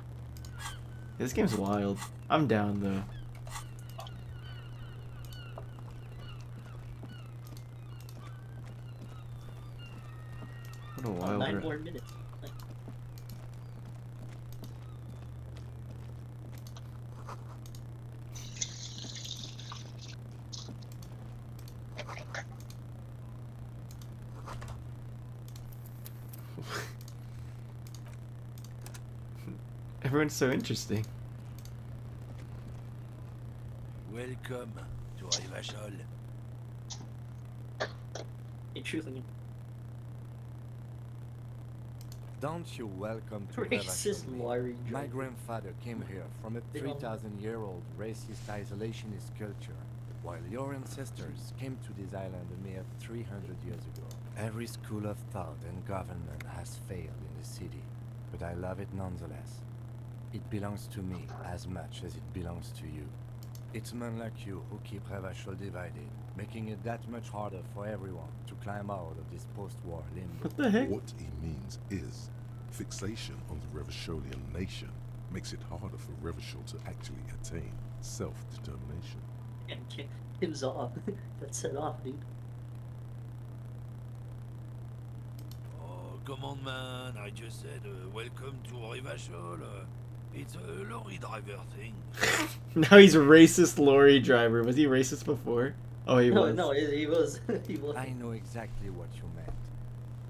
this game's wild. I'm down though. What a wild 9 ride. more minutes. Everyone's so interesting. Welcome to Rivachol. Hey, truthing. Don't you welcome to Racist Rivachol. Larry My Jones. grandfather came here from a They don't- 3,000-year-old racist isolationist culture, while your ancestors came to this island a mere 300 years ago. Every school of thought and government has failed in the city, but I love it nonetheless. It belongs to me as much as it belongs to you. It's men like you who keep Revachol divided, making it that much harder for everyone to climb out of this post-war limbo. What the heck? What he means is, fixation on the Revacholian nation makes it harder for Revachol to actually attain self-determination. Yeah, Kim's off. Got set off, dude. Oh, come on, man. I just said welcome to Revachol. It's a lorry driver thing. Now he's a racist lorry driver. Was he racist before? Oh, he was. No, he was. He was. I know exactly what you meant.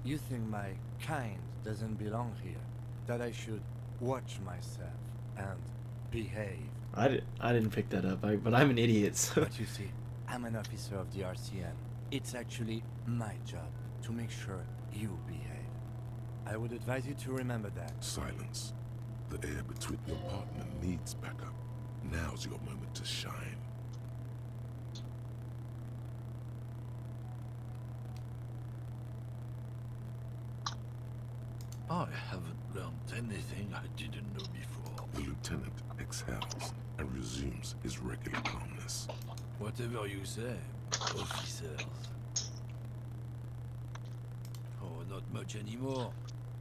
You think my kind doesn't belong here, that I should watch myself and behave. I didn't pick that up, but I'm an idiot. So. But you see, I'm an officer of the RCM. It's actually my job to make sure you behave. I would advise you to remember that. Silence. The air between your partner needs backup. Now's your moment to shine. I haven't learned anything I didn't know before. The lieutenant exhales and resumes his regular calmness. Whatever you say, officers. Oh, not much anymore.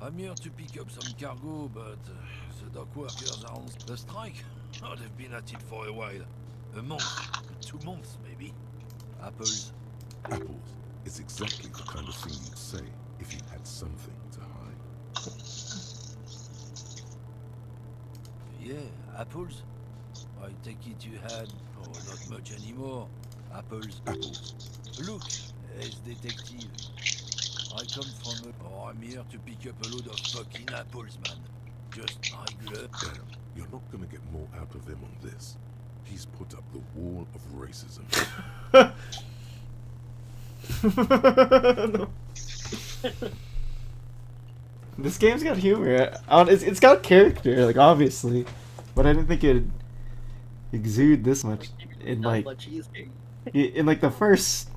I'm here to pick up some cargo, but the dock workers are on the strike. Oh, they've been at it for a while. A month, 2 months maybe. Apples. Apples is exactly the kind of thing you'd say if you had something to hide. Yeah, apples. I take it you had, oh, not much anymore. Apples. Apples. Look, as detective. I come from a... Oh, I'm here to pick up a load of fucking apples, man. Just regular. Damn, you're not gonna get more out of him on this. He's put up the wall of racism. No. This game's got humor. It's got character, like, obviously, but I didn't think it'd exude this much in like in like the first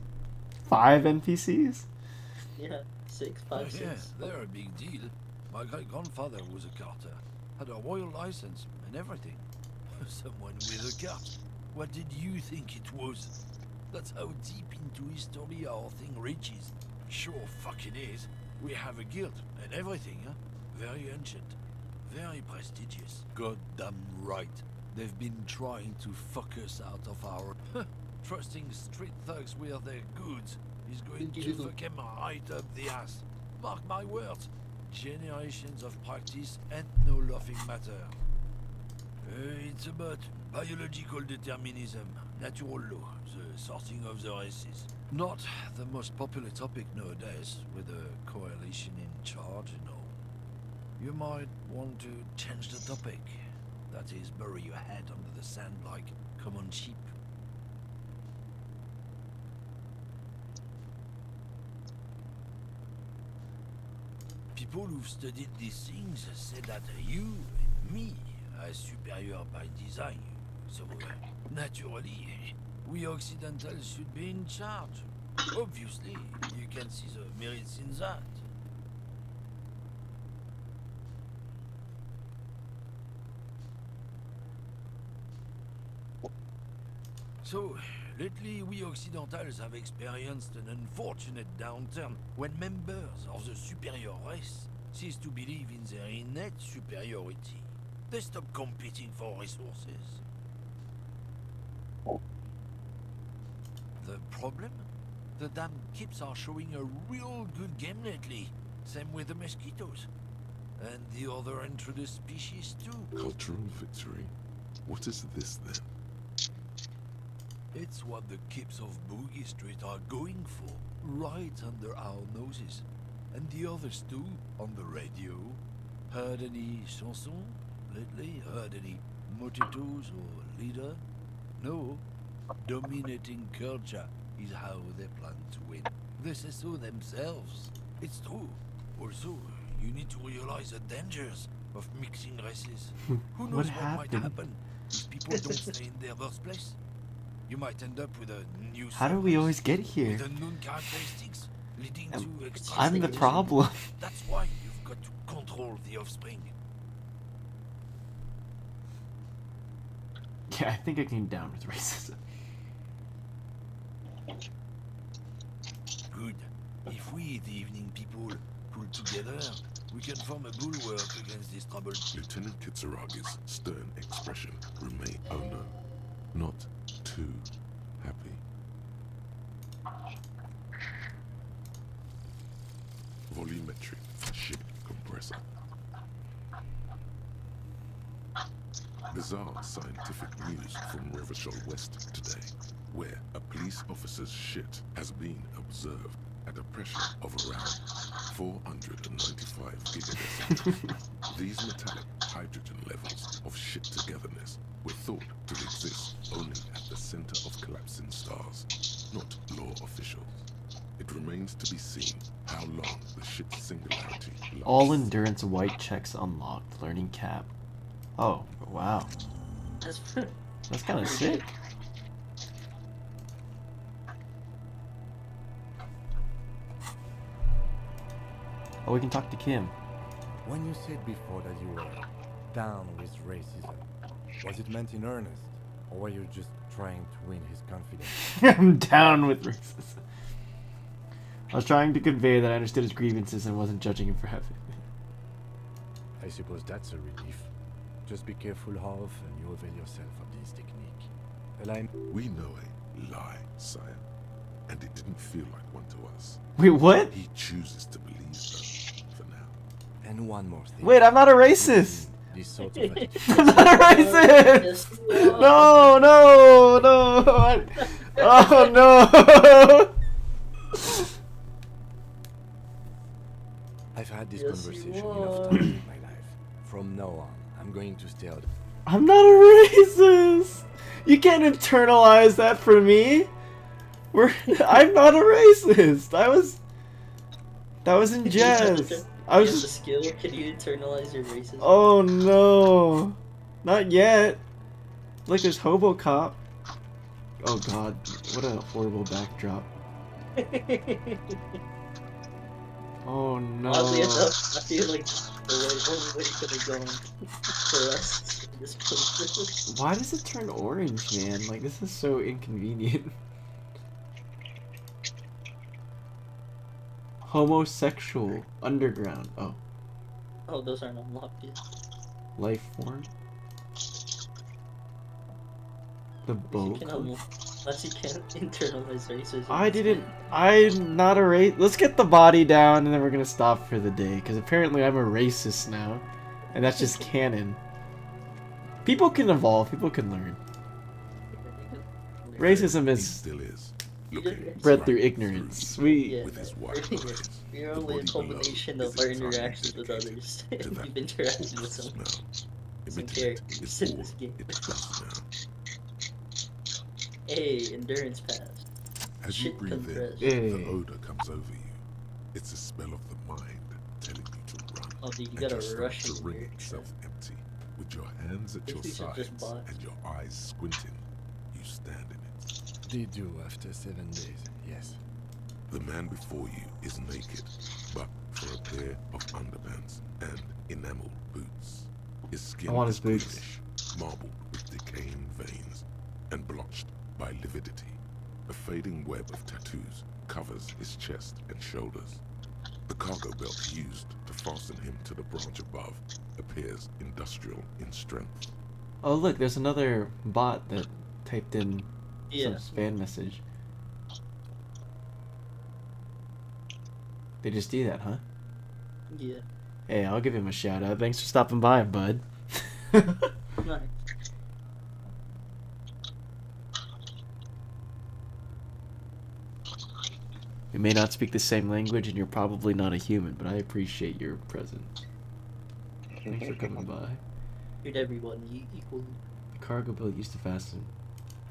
5 NPCs. Yeah, 6, 5, 6. Yeah, they're a big deal. My great-grandfather was a carter. Had a royal license and everything. Someone with a cart. What did you think it was? That's how deep into history our thing reaches. Sure fucking is. We have a guild and everything, huh? Very ancient. Very prestigious. Goddamn right. They've been trying to fuck us out of our... Trusting street thugs with their goods is going to fuck them right up the ass. Mark my words. Generations of practice and no laughing matter. It's about biological determinism, natural law, the sorting of the races. Not the most popular topic nowadays, with a coalition in charge and all. You might want to change the topic. That is, bury your head under the sand like common sheep. People who've studied these things say that you and me are superior by design. So, naturally, we Occidentals should be in charge. Obviously, you can see the merits in that. So, lately we Occidentals have experienced an unfortunate downturn when members of the superior race cease to believe in their innate superiority. They stop competing for resources. The problem? The damn kips are showing a real good game lately. Same with the mosquitoes. And the other intruders species too. Cultural victory? What is this then? It's what the kips of Boogie Street are going for, right under our noses. And the others too, on the radio. Heard any chansons lately? Heard any mojitos or leader? No. Dominating culture is how they plan to win. They say so themselves. It's true. Also, you need to realize the dangers of mixing races. Who knows what might happen if people don't stay in their birthplace? You might end up with a new... How do we always get here? With unknown characteristics, leading to extreme... I'm the problem. That's why you've got to control the offspring. Yeah, I think I came down with racism. Good. If we, the evening people, pull together, we can form a bulwark against this trouble. Lieutenant Kitsuragi's stern expression remained, oh no, not too happy. Volumetric ship compressor. Bizarre scientific news from Revachol West today, where a police officer's shit has been observed at a pressure of around 495 gigabecquerels. These metallic hydrogen levels of shit togetherness were thought to exist only at the center of collapsing stars, not law officials. It remains to be seen how long the shit's singularity lasts. All endurance white checks unlocked. Learning cap. Oh, wow. That's kind of sick. Oh, we can talk to Kim. When you said before that you were down with racism, was it meant in earnest? Or were you just trying to win his confidence? I'm down with racism. I was trying to convey that I understood his grievances and wasn't judging him for having it. I suppose that's a relief. Just be careful how often you avail yourself of this technique. We know a lie, sire, and it didn't feel like one to us. Wait, what? He chooses to believe them for now. And one more thing. Wait, I'm not a racist. This sort of attitude. I'm not a racist. No, no, no. Oh no. I've had this conversation enough times in my life. From now on, I'm going to stay out. I'm not a racist. You can't internalize that for me. I'm not a racist. That was in jest. I was just a skill. Can you internalize your racism? Oh no, not yet. Like there's HoboCop. Oh god, what a horrible backdrop. Oh no. Oddly enough, I feel like the only way it could have gone for us in this place. Why does it turn orange, man? Like this is so inconvenient. Homosexual underground. Oh. Oh, those aren't unlocked yet. Life form. The bow. Unless you can't internalize racism. I'm not a race. Let's get the body down and then we're gonna stop for the day. Because apparently I'm a racist now. And that's just canon. People can evolve. People can learn. Racism is bred through ignorance. We're only a culmination of our interactions with others. We've interacted with some characters in this game. Hey, endurance pass. As you breathe in, the odor comes over you. It's a smell of the mind telling you to run. Oh, dude, you and gotta your stomach rush to in wring here. itself empty. With your hands at your sides and your eyes squinting, you stand in it. They do after 7 days, yes. The man before you is naked, but for a pair of underpants and enameled boots. His skin is greenish, marbled with decaying veins, and blotched by lividity. A fading web of tattoos covers his chest and shoulders. The cargo belt used to fasten him to the branch above appears industrial in strength. Oh look, there's another bot that typed in some Yeah. spam message. They just do that, huh? Yeah. Hey, I'll give him a shout out. Thanks for stopping by, bud. Nice. We may not speak the same language and you're probably not a human, but I appreciate your presence. Thanks for coming by. Treat everyone equally. The cargo belt used to fasten.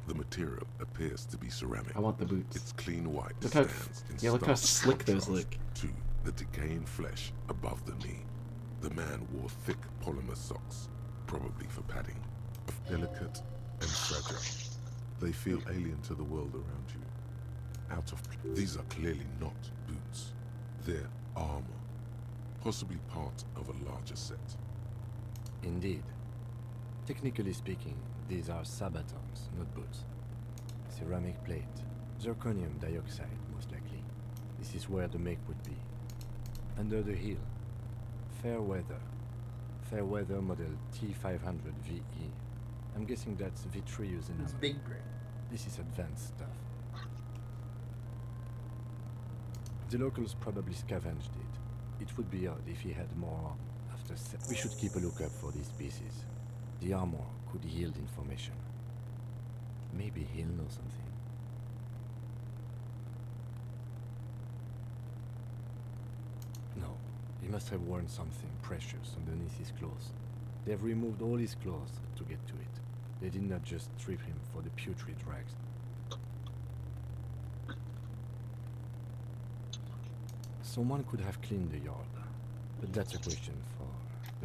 The material appears to be ceramic. I want the boots. Its clean white Look how, stands in yeah, look how stark slick those contrast look. to the decaying flesh above the knee. The man wore thick polymer socks, probably for padding, of delicate and fragile. They feel alien to the world around you. These are clearly not boots. They're armor, possibly part of a larger set. Indeed. Technically speaking, these are sabatons, not boots. Ceramic plate, zirconium dioxide, most likely. This is where the make would be. Under the heel, fair weather. Fair weather model T500 VE. I'm guessing that's vitreous enamel. It's big brain. This is advanced stuff. The locals probably scavenged it. It would be odd if he had more on after we should keep a lookout for these pieces. The armor could yield information. Maybe he'll know something. No, he must have worn something precious underneath his clothes. They've removed all his clothes to get to it. They did not just strip him for the putrid rags. Someone could have cleaned the yard, but that's a question for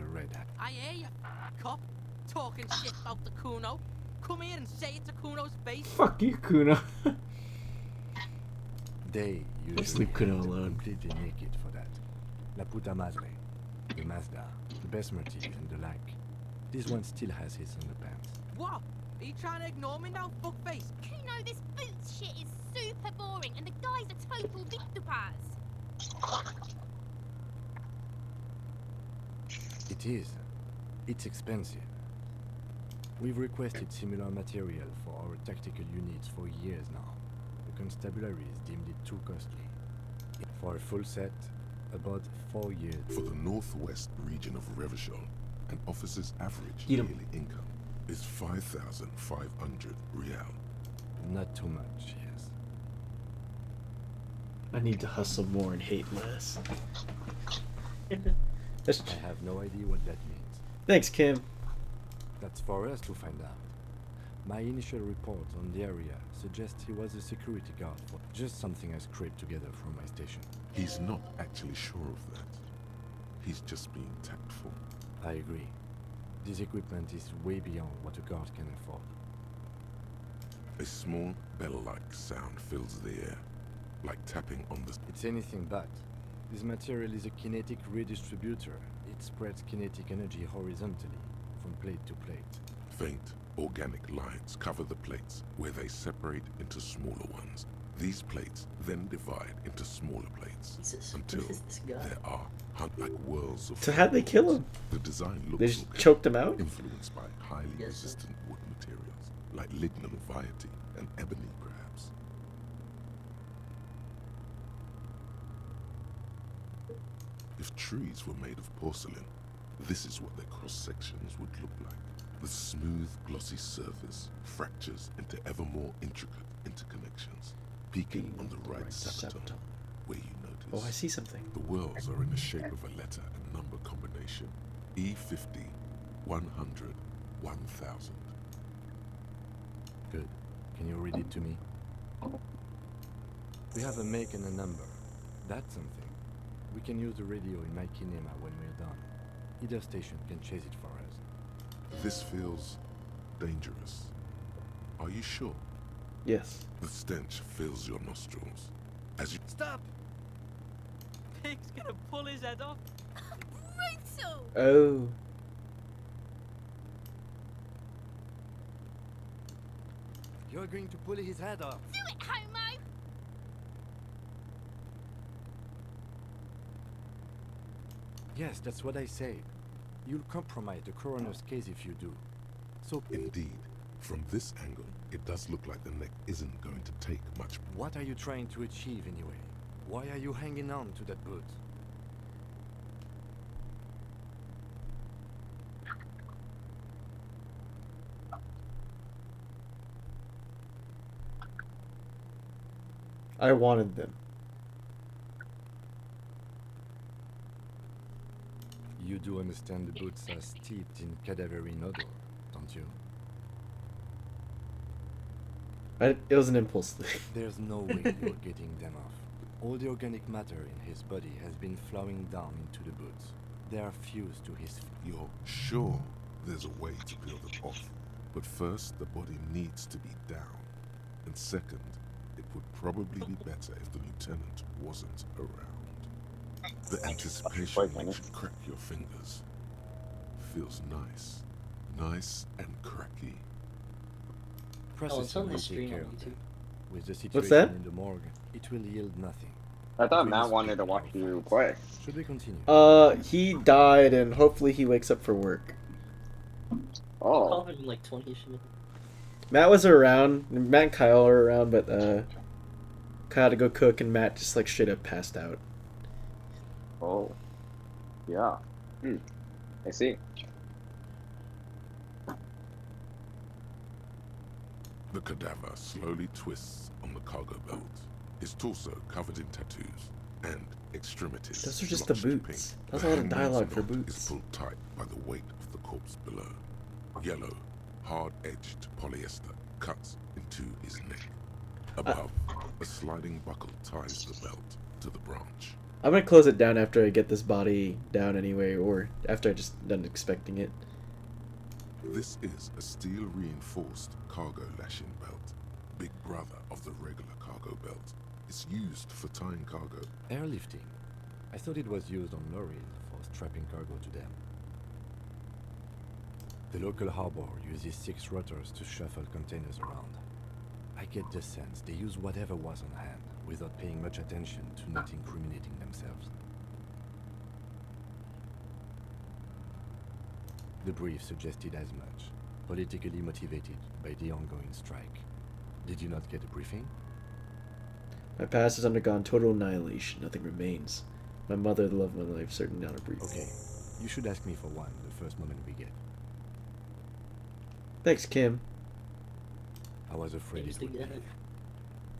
the Red Hat. I hear you, cop, talking shit about the Kuno. Come here and say it to Kuno's face. Fuck you, Kuno. They Let's usually leave Kuno hang alone. completely naked for that. La puta madre, the Mazda, the Besmerties and the like. This one still has his underpants. What? Are you trying to ignore me now, fuckface? Kuno, this boots shit is super boring, and the guy's a total victopaz. It is. It's expensive. We've requested similar material for our tactical units for years now. The constabularies deemed it too costly. For a full set, about 4 years. For the northwest region of Revachol, an officer's average You don't- yearly income is 5,500 real. Not too much, yes. I need to hustle more and hate less. That's I have no idea what that means. Thanks, Kim. That's for us to find out. My initial report on the area suggests he was a security guard for just something I scraped together from my station. He's not actually sure of that. He's just being tactful. I agree. This equipment is way beyond what a guard can afford. A small bell-like sound fills the air, like tapping on the... It's anything but. This material is a kinetic redistributor. It spreads kinetic energy horizontally, from plate to plate. Faint, organic lines cover the plates, where they separate into smaller ones. These plates then divide into smaller plates, Jesus, until what is this guy? there are like whirls of... So how'd they kill him? The design looks They just okay, choked him out? influenced by highly Yes, sir. resistant wood materials, like lignum vitae and ebony, perhaps. If trees were made of porcelain, this is what their cross-sections would look like. The smooth, glossy surface fractures into ever more intricate interconnections, peaking on the right sabaton, where you notice Oh, I see something. the whirls are in the shape of a letter and number combination. E50, 100, 1000. Good. Can you read it to me? We have a make and a number. That's something. We can use the radio in my kinema when we're done. Either station can chase it for us. This feels dangerous. Are you sure? Yes. The stench fills your nostrils. As you... Stop! Pig's gonna pull his head off. Brutal! Oh. You're going to pull his head off. Do it, homo! Yes, that's what I said. You'll compromise the coroner's case if you do. So, Indeed, from this angle, it does look like the neck isn't going to take much. what are you trying to achieve anyway? Why are you hanging on to that boot? I wanted them. You do understand the boots are steeped in cadaverine odor, don't you? It was an impulse thing. There's no way you're getting them off. All the organic matter in his body has been flowing down into the boots. They are fused to his... You're sure there's a way to peel them off. But first, the body needs to be down. And second, it would probably be better if the lieutenant wasn't around. The anticipation makes you crack your fingers. Feels nice, Nice and cracky. It's on Processing will his take stream care on of YouTube. that. With the What's situation that? in the morgue, it will yield nothing. I thought Between Matt his wanted to people, watch our you files. play. Should we continue? He died, and hopefully he wakes up for work. Oh. Call him in like 20-ish minutes. Matt was around. Matt and Kyle are around, but Kyle had to go cook, and Matt just like straight up passed out. Oh. Yeah. I see. The cadaver slowly twists on the cargo belt, his torso covered in tattoos, and extremities. Those are just the blotched boots. pink. That's The a lot of hangman's dialogue for knot boots. is pulled tight by the weight of the corpse below. Yellow, hard-edged polyester cuts into his neck. Above, a sliding buckle ties the belt to the branch. I'm gonna close it down after I get this body down anyway, or after I just done expecting it. This is a steel-reinforced cargo lashing belt, big brother of the regular cargo belt. It's used for tying cargo. Airlifting. I thought it was used on lorries for strapping cargo to them. The local harbor uses 6 rotors to shuffle containers around. I get the sense they use whatever was on hand, without paying much attention to not incriminating themselves. The brief suggested as much, politically motivated by the ongoing strike. Did you not get a briefing? My past has undergone total annihilation. Nothing remains. My mother, the love of my life, certainly not a brief. Okay, you should ask me for one the first moment we get. Thanks, Kim. I was afraid it would be.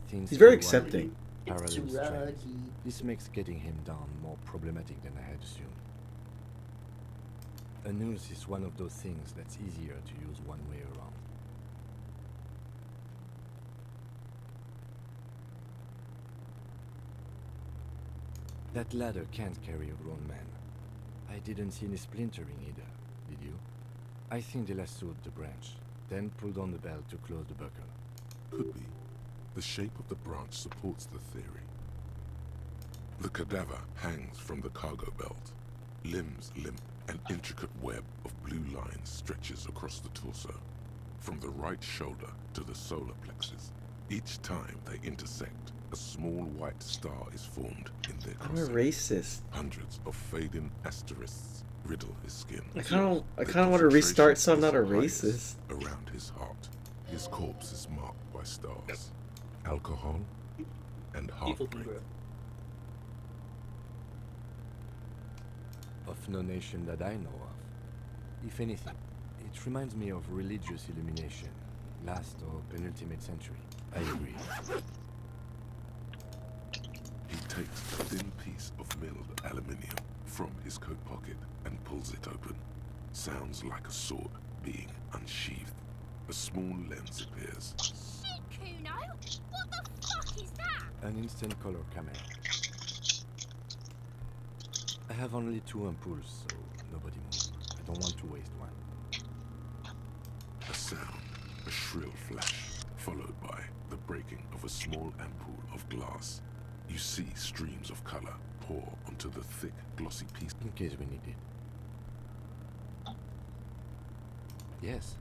Things He's very feel accepting. parallel It's strands. Rocky. This makes getting him down more problematic than I had assumed. A noose is one of those things that's easier to use one way around. That ladder can't carry a grown man. I didn't see any splintering either, did you? I think they lassoed the branch, then pulled on the belt to close the buckle. Could be. The shape of the branch supports the theory. The cadaver hangs from the cargo belt. Limbs limp. An intricate web of blue lines stretches across the torso, from the right shoulder to the solar plexus. Each time they intersect, a small white star is formed in their I'm a crossing. racist. Hundreds of fading asterisks riddle his skin. I kind of The want to concentration restart so I'm not a is highest racist. around his heart. His corpse is marked by stars, alcohol, and People can heartbreak. grow. Of no nation that I know of. If anything, it reminds me of religious illumination, last or penultimate century. I agree. He takes a thin piece of milled aluminium from his coat pocket and pulls it open. Sounds like a sword being unsheathed. A small lens appears. Shit, Kuno! What the fuck is that? An instant color camera. I have only 2 ampoules, so nobody moves. I don't want to waste one. A sound, a shrill flash, followed by the breaking of a small ampoule of glass. You see streams of color pour onto the thick, glossy piece. In case we need it. Yes,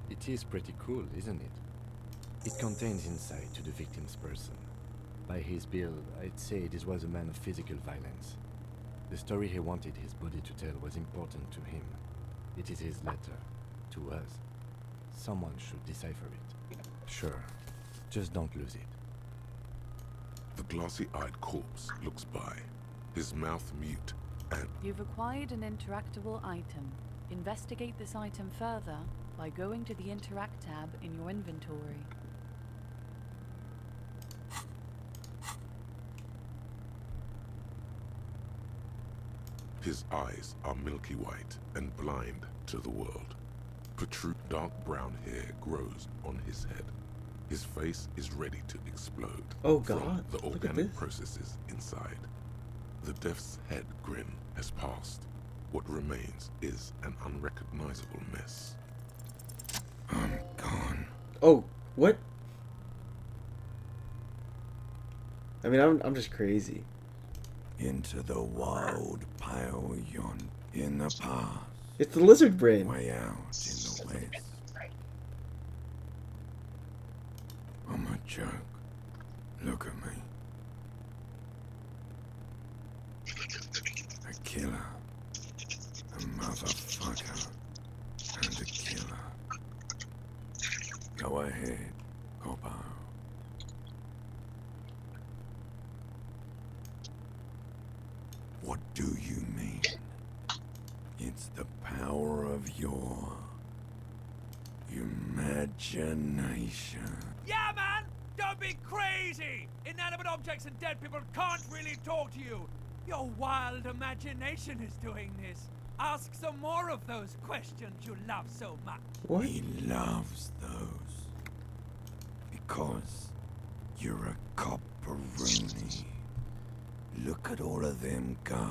it is pretty cool, isn't it? It contains insight to the victim's person. By his build, I'd say this was a man of physical violence. The story he wanted his body to tell was important to him. It is his letter, to us. Someone should decipher it. Sure, just don't lose it. The glossy-eyed corpse looks by, his mouth mute, and You've acquired an interactable item. Investigate this item further by going to the Interact tab in your inventory. his eyes are milky white and blind to the world. Dark brown hair grows on his head. His face is ready to explode. Oh from God, the look at organic this. processes inside. The death's head grin has passed. What remains is an unrecognizable mess. I'm gone. Oh, what? I mean, I'm just crazy. Into the wild pale yon in the past. It's the lizard brain. Way out in the west. I'm a joke. Look at me. A killer. A motherfucker. And a killer. Go ahead, Coppo. What do you mean? It's the power of your imagination. Yeah, man! Don't be crazy! Inanimate objects and dead people can't really talk to you. Your wild imagination is doing this. Ask some more of those questions you love so much. What? He loves those. Because you're a copperoonie. Look at all of them go.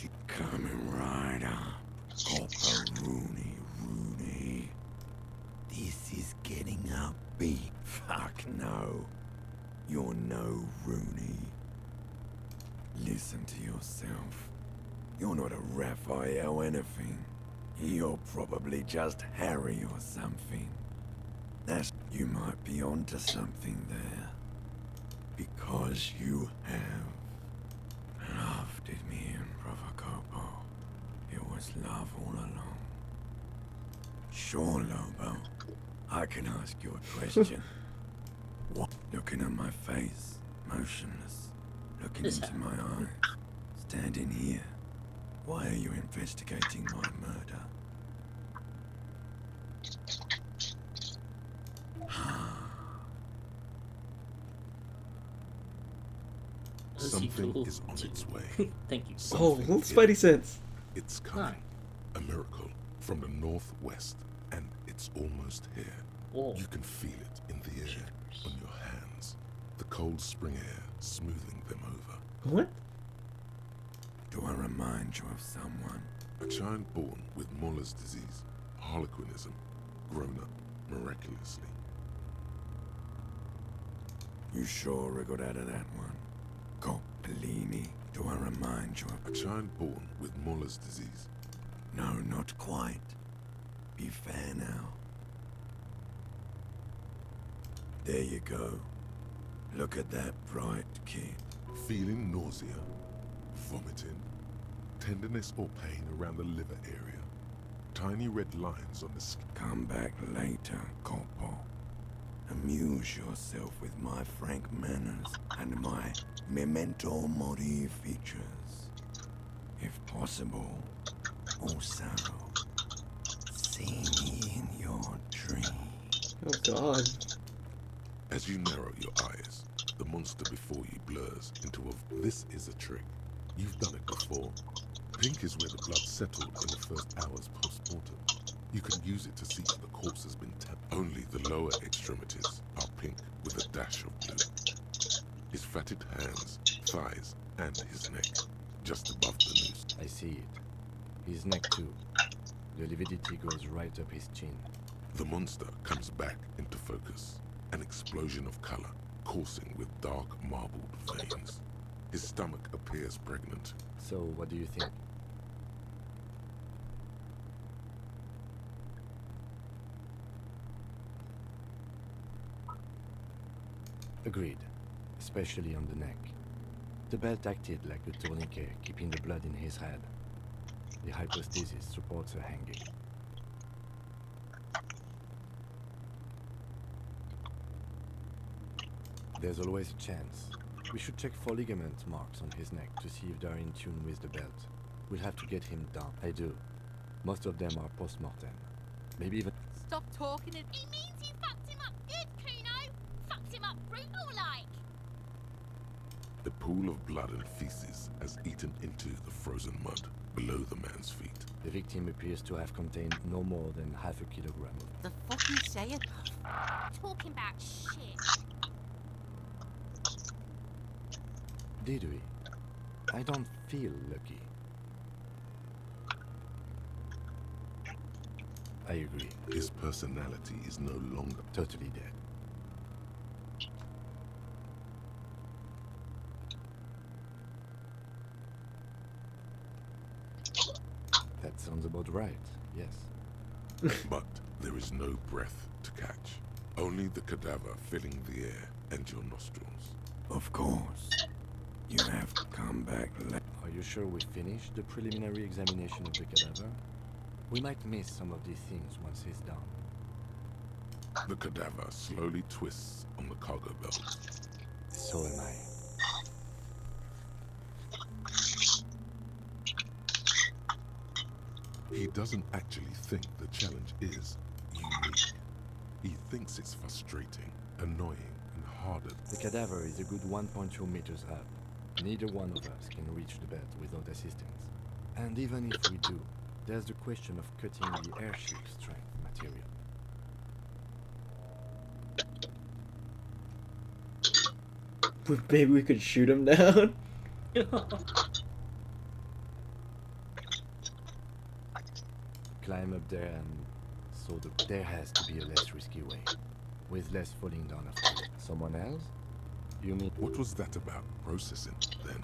You're coming right up. Copperoonie, Rooney. This is getting upbeat. Fuck no. You're no Rooney. Listen to yourself. You're not a Raphael anything. You're probably just Harry or something. You might be onto something there. Because you have loved it, me and Provocopo. It was love all along. Sure, Lobo. I can ask you a question. What? Looking at my face, motionless. Looking into my eyes. Standing here. Why are you investigating my murder? Something is on its way. Thank you. Oh, Spidey sense. It's coming. A miracle from the northwest, and it's almost here. Oh. You can feel it in the air, on your hands. The cold spring air smoothing them over. What? Do I remind you of someone? A child born with Muller's disease, harlequinism, grown up miraculously. You sure wriggled out of that one? Coppellini, do I remind you of... A child born with Muller's disease. No, not quite. Be fair now. There you go. Look at that bright kid. Feeling nausea, vomiting, tenderness or pain around the liver area. Tiny red lines on the skin. Come back later, Coppo. Amuse yourself with my frank manners and my memento mori features. If possible, also, see me in your dream. Oh God. As you narrow your eyes, the monster before you blurs into a... This is a trick. You've done it before. Pink is where the blood settled in the first hours post-mortem. You can use it to see if the corpse has been tapped. Only the lower extremities are pink with a dash of blue. His fatted hands, thighs, and his neck, just above the noose. I see it. His neck too. The lividity goes right up his chin. The monster comes back into focus. An explosion of color, coursing with dark marbled veins. His stomach appears pregnant. So, what do you think? Agreed, especially on the neck. The belt acted like a tourniquet, keeping the blood in his head. The hypostasis supports her hanging. There's always a chance. We should check for ligament marks on his neck to see if they're in tune with the belt. We'll have to get him down. I do. Most of them are post-mortem. Maybe even... Stop talking and... He means you fucked him up good, Kuno! Fucked him up brutal like! The pool of blood and feces has eaten into the frozen mud below the man's feet. The victim appears to have contained no more than half a kilogram of... The fuck you saying? Talking about shit. Did we? I don't feel lucky. I agree. His personality is no longer totally dead. That sounds about right, yes. But there is no breath to catch. Only the cadaver filling the air and your nostrils. Of course. You have to come back. Are you sure we finished the preliminary examination of the cadaver? We might miss some of these things once he's done. The cadaver slowly twists on the cargo belt. So am I. He doesn't actually think the challenge is unique. He thinks it's frustrating, annoying, and harder. The cadaver is a good 1.2 meters up. Neither one of us can reach the bed without assistance. And even if we do, there's the question of cutting the airship strength material. Maybe we could shoot him down. Climb up there and... So there has to be a less risky way. With less falling down after it. Someone else? You mean... What was that about processing, then?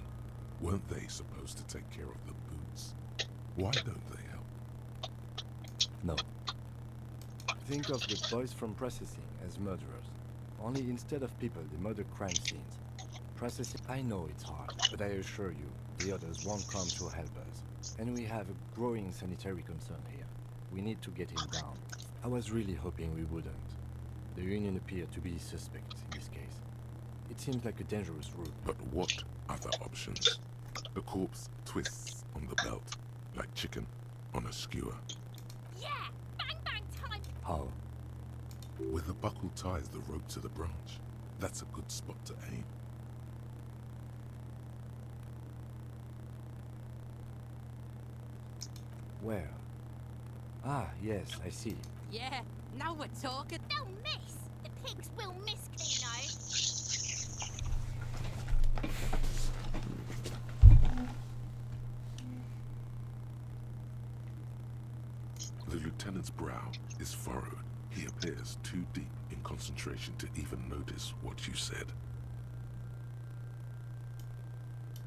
Weren't they supposed to take care of the boots? Why don't they help? No. Think of the boys from processing as murderers. Only instead of people, they murder crime scenes. Processing... I know it's hard, but I assure you, the others won't come to help us. And we have a growing sanitary concern here. We need to get him down. I was really hoping we wouldn't. The Union appeared to be suspect in this case. It seems like a dangerous route. But what other options? The corpse twists on the belt, like chicken on a skewer. Yeah! Bang bang time! How? Where the buckle ties the rope to the branch. That's a good spot to aim. Where? Ah, yes, I see. Yeah, now we're talking. They'll miss! The pigs will miss, Kino! The lieutenant's brow is furrowed. He appears too deep in concentration to even notice what you said.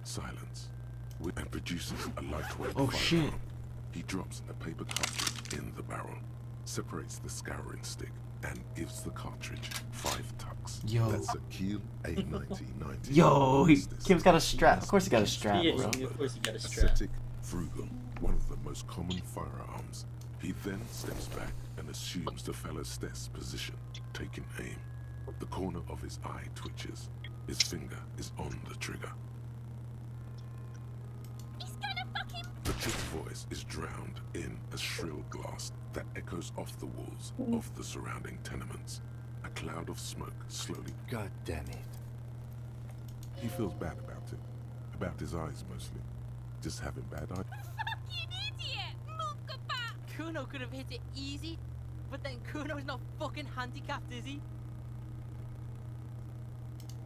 Silence. And produces a lightweight Oh, firearm. shit. He drops a paper cartridge in the barrel, separates the scouring stick, and gives the cartridge 5 tucks. Yo. That's a Kiel A9090. Yo, Kim's got a strap. Of course he got a strap, Yeah, bro. of course he got a strap. Ascetic, frugal, one of the most common firearms. He then steps back and assumes the fellow's desk position, taking aim. The corner of his eye twitches. His finger is on the trigger. The chick's voice is drowned in a shrill blast that echoes off the walls of the surrounding tenements. A cloud of smoke slowly... God damn it. He feels bad about it. About his eyes, mostly. Just having bad eyes. Fucking idiot! Mookabat! Kuno could have hit it easy, but then Kuno's not fucking handicapped, is he?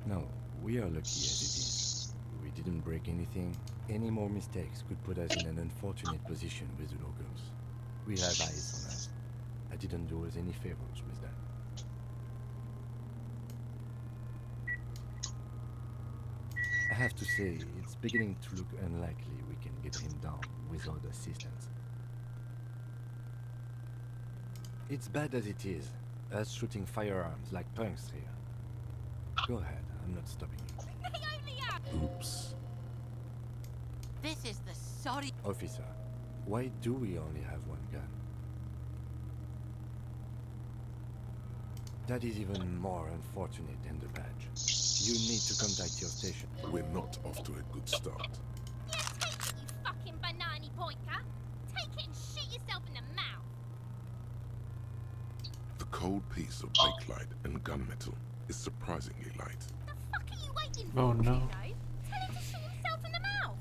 No, we are lucky as it is. We didn't break anything. Any more mistakes could put us in an unfortunate position with the locals. We have eyes on us. I didn't do us any favors with that. I have to say, it's beginning to look unlikely we can get him down without assistance. It's bad as it is, us shooting firearms like punks here. Go ahead, I'm not stopping you. Oops. This is the sorry... Officer, why do we only have one gun? That is even more unfortunate than the badge. You need to contact your station. We're not off to a good start. Yeah, take it, you fucking banana pointer! Take it and shoot yourself in the mouth! The cold piece of bakelite and gunmetal is surprisingly light. The fuck are you waiting for, Oh, no. Kino? Tell him to shoot himself in the mouth!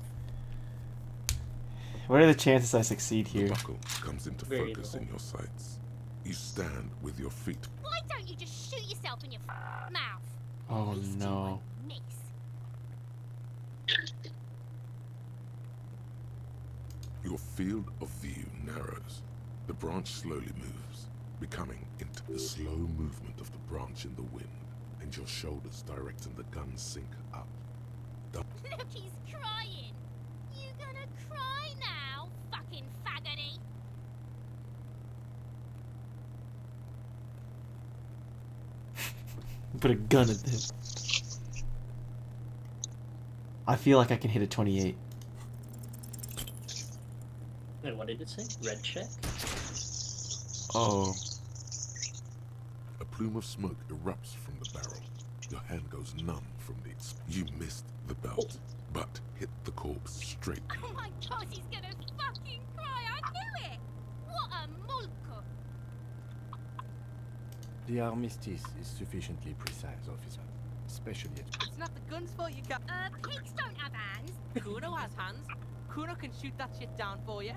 What are the chances I succeed here? The buckle comes into Very focus low. in your sights. You stand with your feet. Why don't you just shoot yourself in your mouth? Oh no. Miss. Your field of view narrows. The branch slowly moves, becoming into the slow movement of the branch in the wind, and your shoulders directing the gun sink up. Look, he's crying. You gonna cry now, fucking faggoty? Put a gun at him. I feel like I can hit a 28. Wait, what did it say? Red check? Oh. A plume of smoke erupts from the barrel. Your hand goes numb from the You missed the belt, but hit the corpse straight. Oh my god, he's gonna fucking cry! I knew it! What a mulka! The armistice is sufficiently precise, officer. Especially at... It's not the gun's fault you got. Pigs don't have hands! Kuno has hands. Kuno can shoot that shit down for you.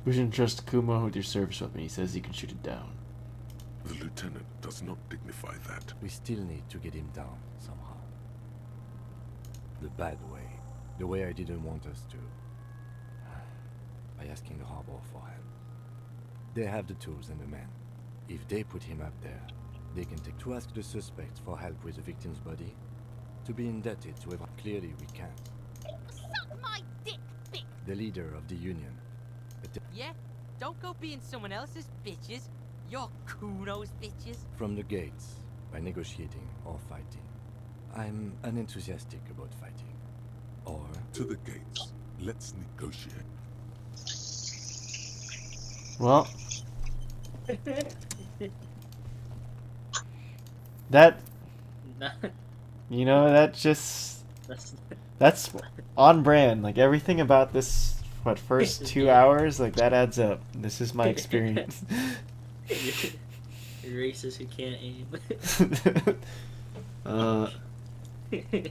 We should trust Kuma with your service weapon. He says he can shoot it down. The lieutenant does not dignify that. We still need to get him down, somehow. The bad way. The way I didn't want us to. By asking the harbor for help. They have the tools and the men. If they put him up there, they can take to ask the suspects for help with the victim's body. To be indebted to everyone. Clearly we can't. Suck my dick, bitch! The leader of the union. Yeah? Don't go being someone else's bitches. You're Kuno's bitches. From the gates, by negotiating or fighting. I'm unenthusiastic about fighting. Or... To the gates. Let's negotiate. Well... that... You know, that just... That's on brand. Like, everything about this... What, first 2 hours? Like, that adds up. This is my experience. You're racist who can't aim.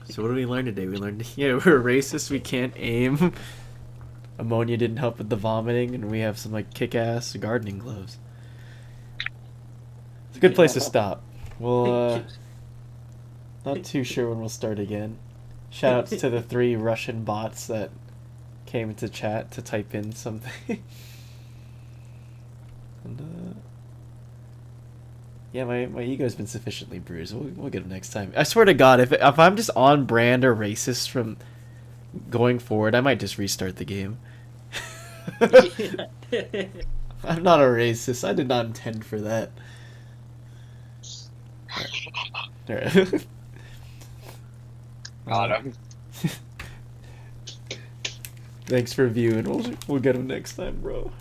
So what did we learn today? We learned, yeah, we're racist, we can't aim. Ammonia didn't help with the vomiting, and we have some, like, kick-ass gardening gloves. It's a good place to stop. We'll, not too sure when we'll start again. Shoutouts to the 3 Russian bots that came into chat to type in something. And, yeah, my ego's been sufficiently bruised. We'll get him next time. I swear to God, if I'm just on brand or racist from going forward, I might just restart the game. I'm not a racist. I did not intend for that. Alright. Got him. Thanks for viewing. We'll get him next time, bro.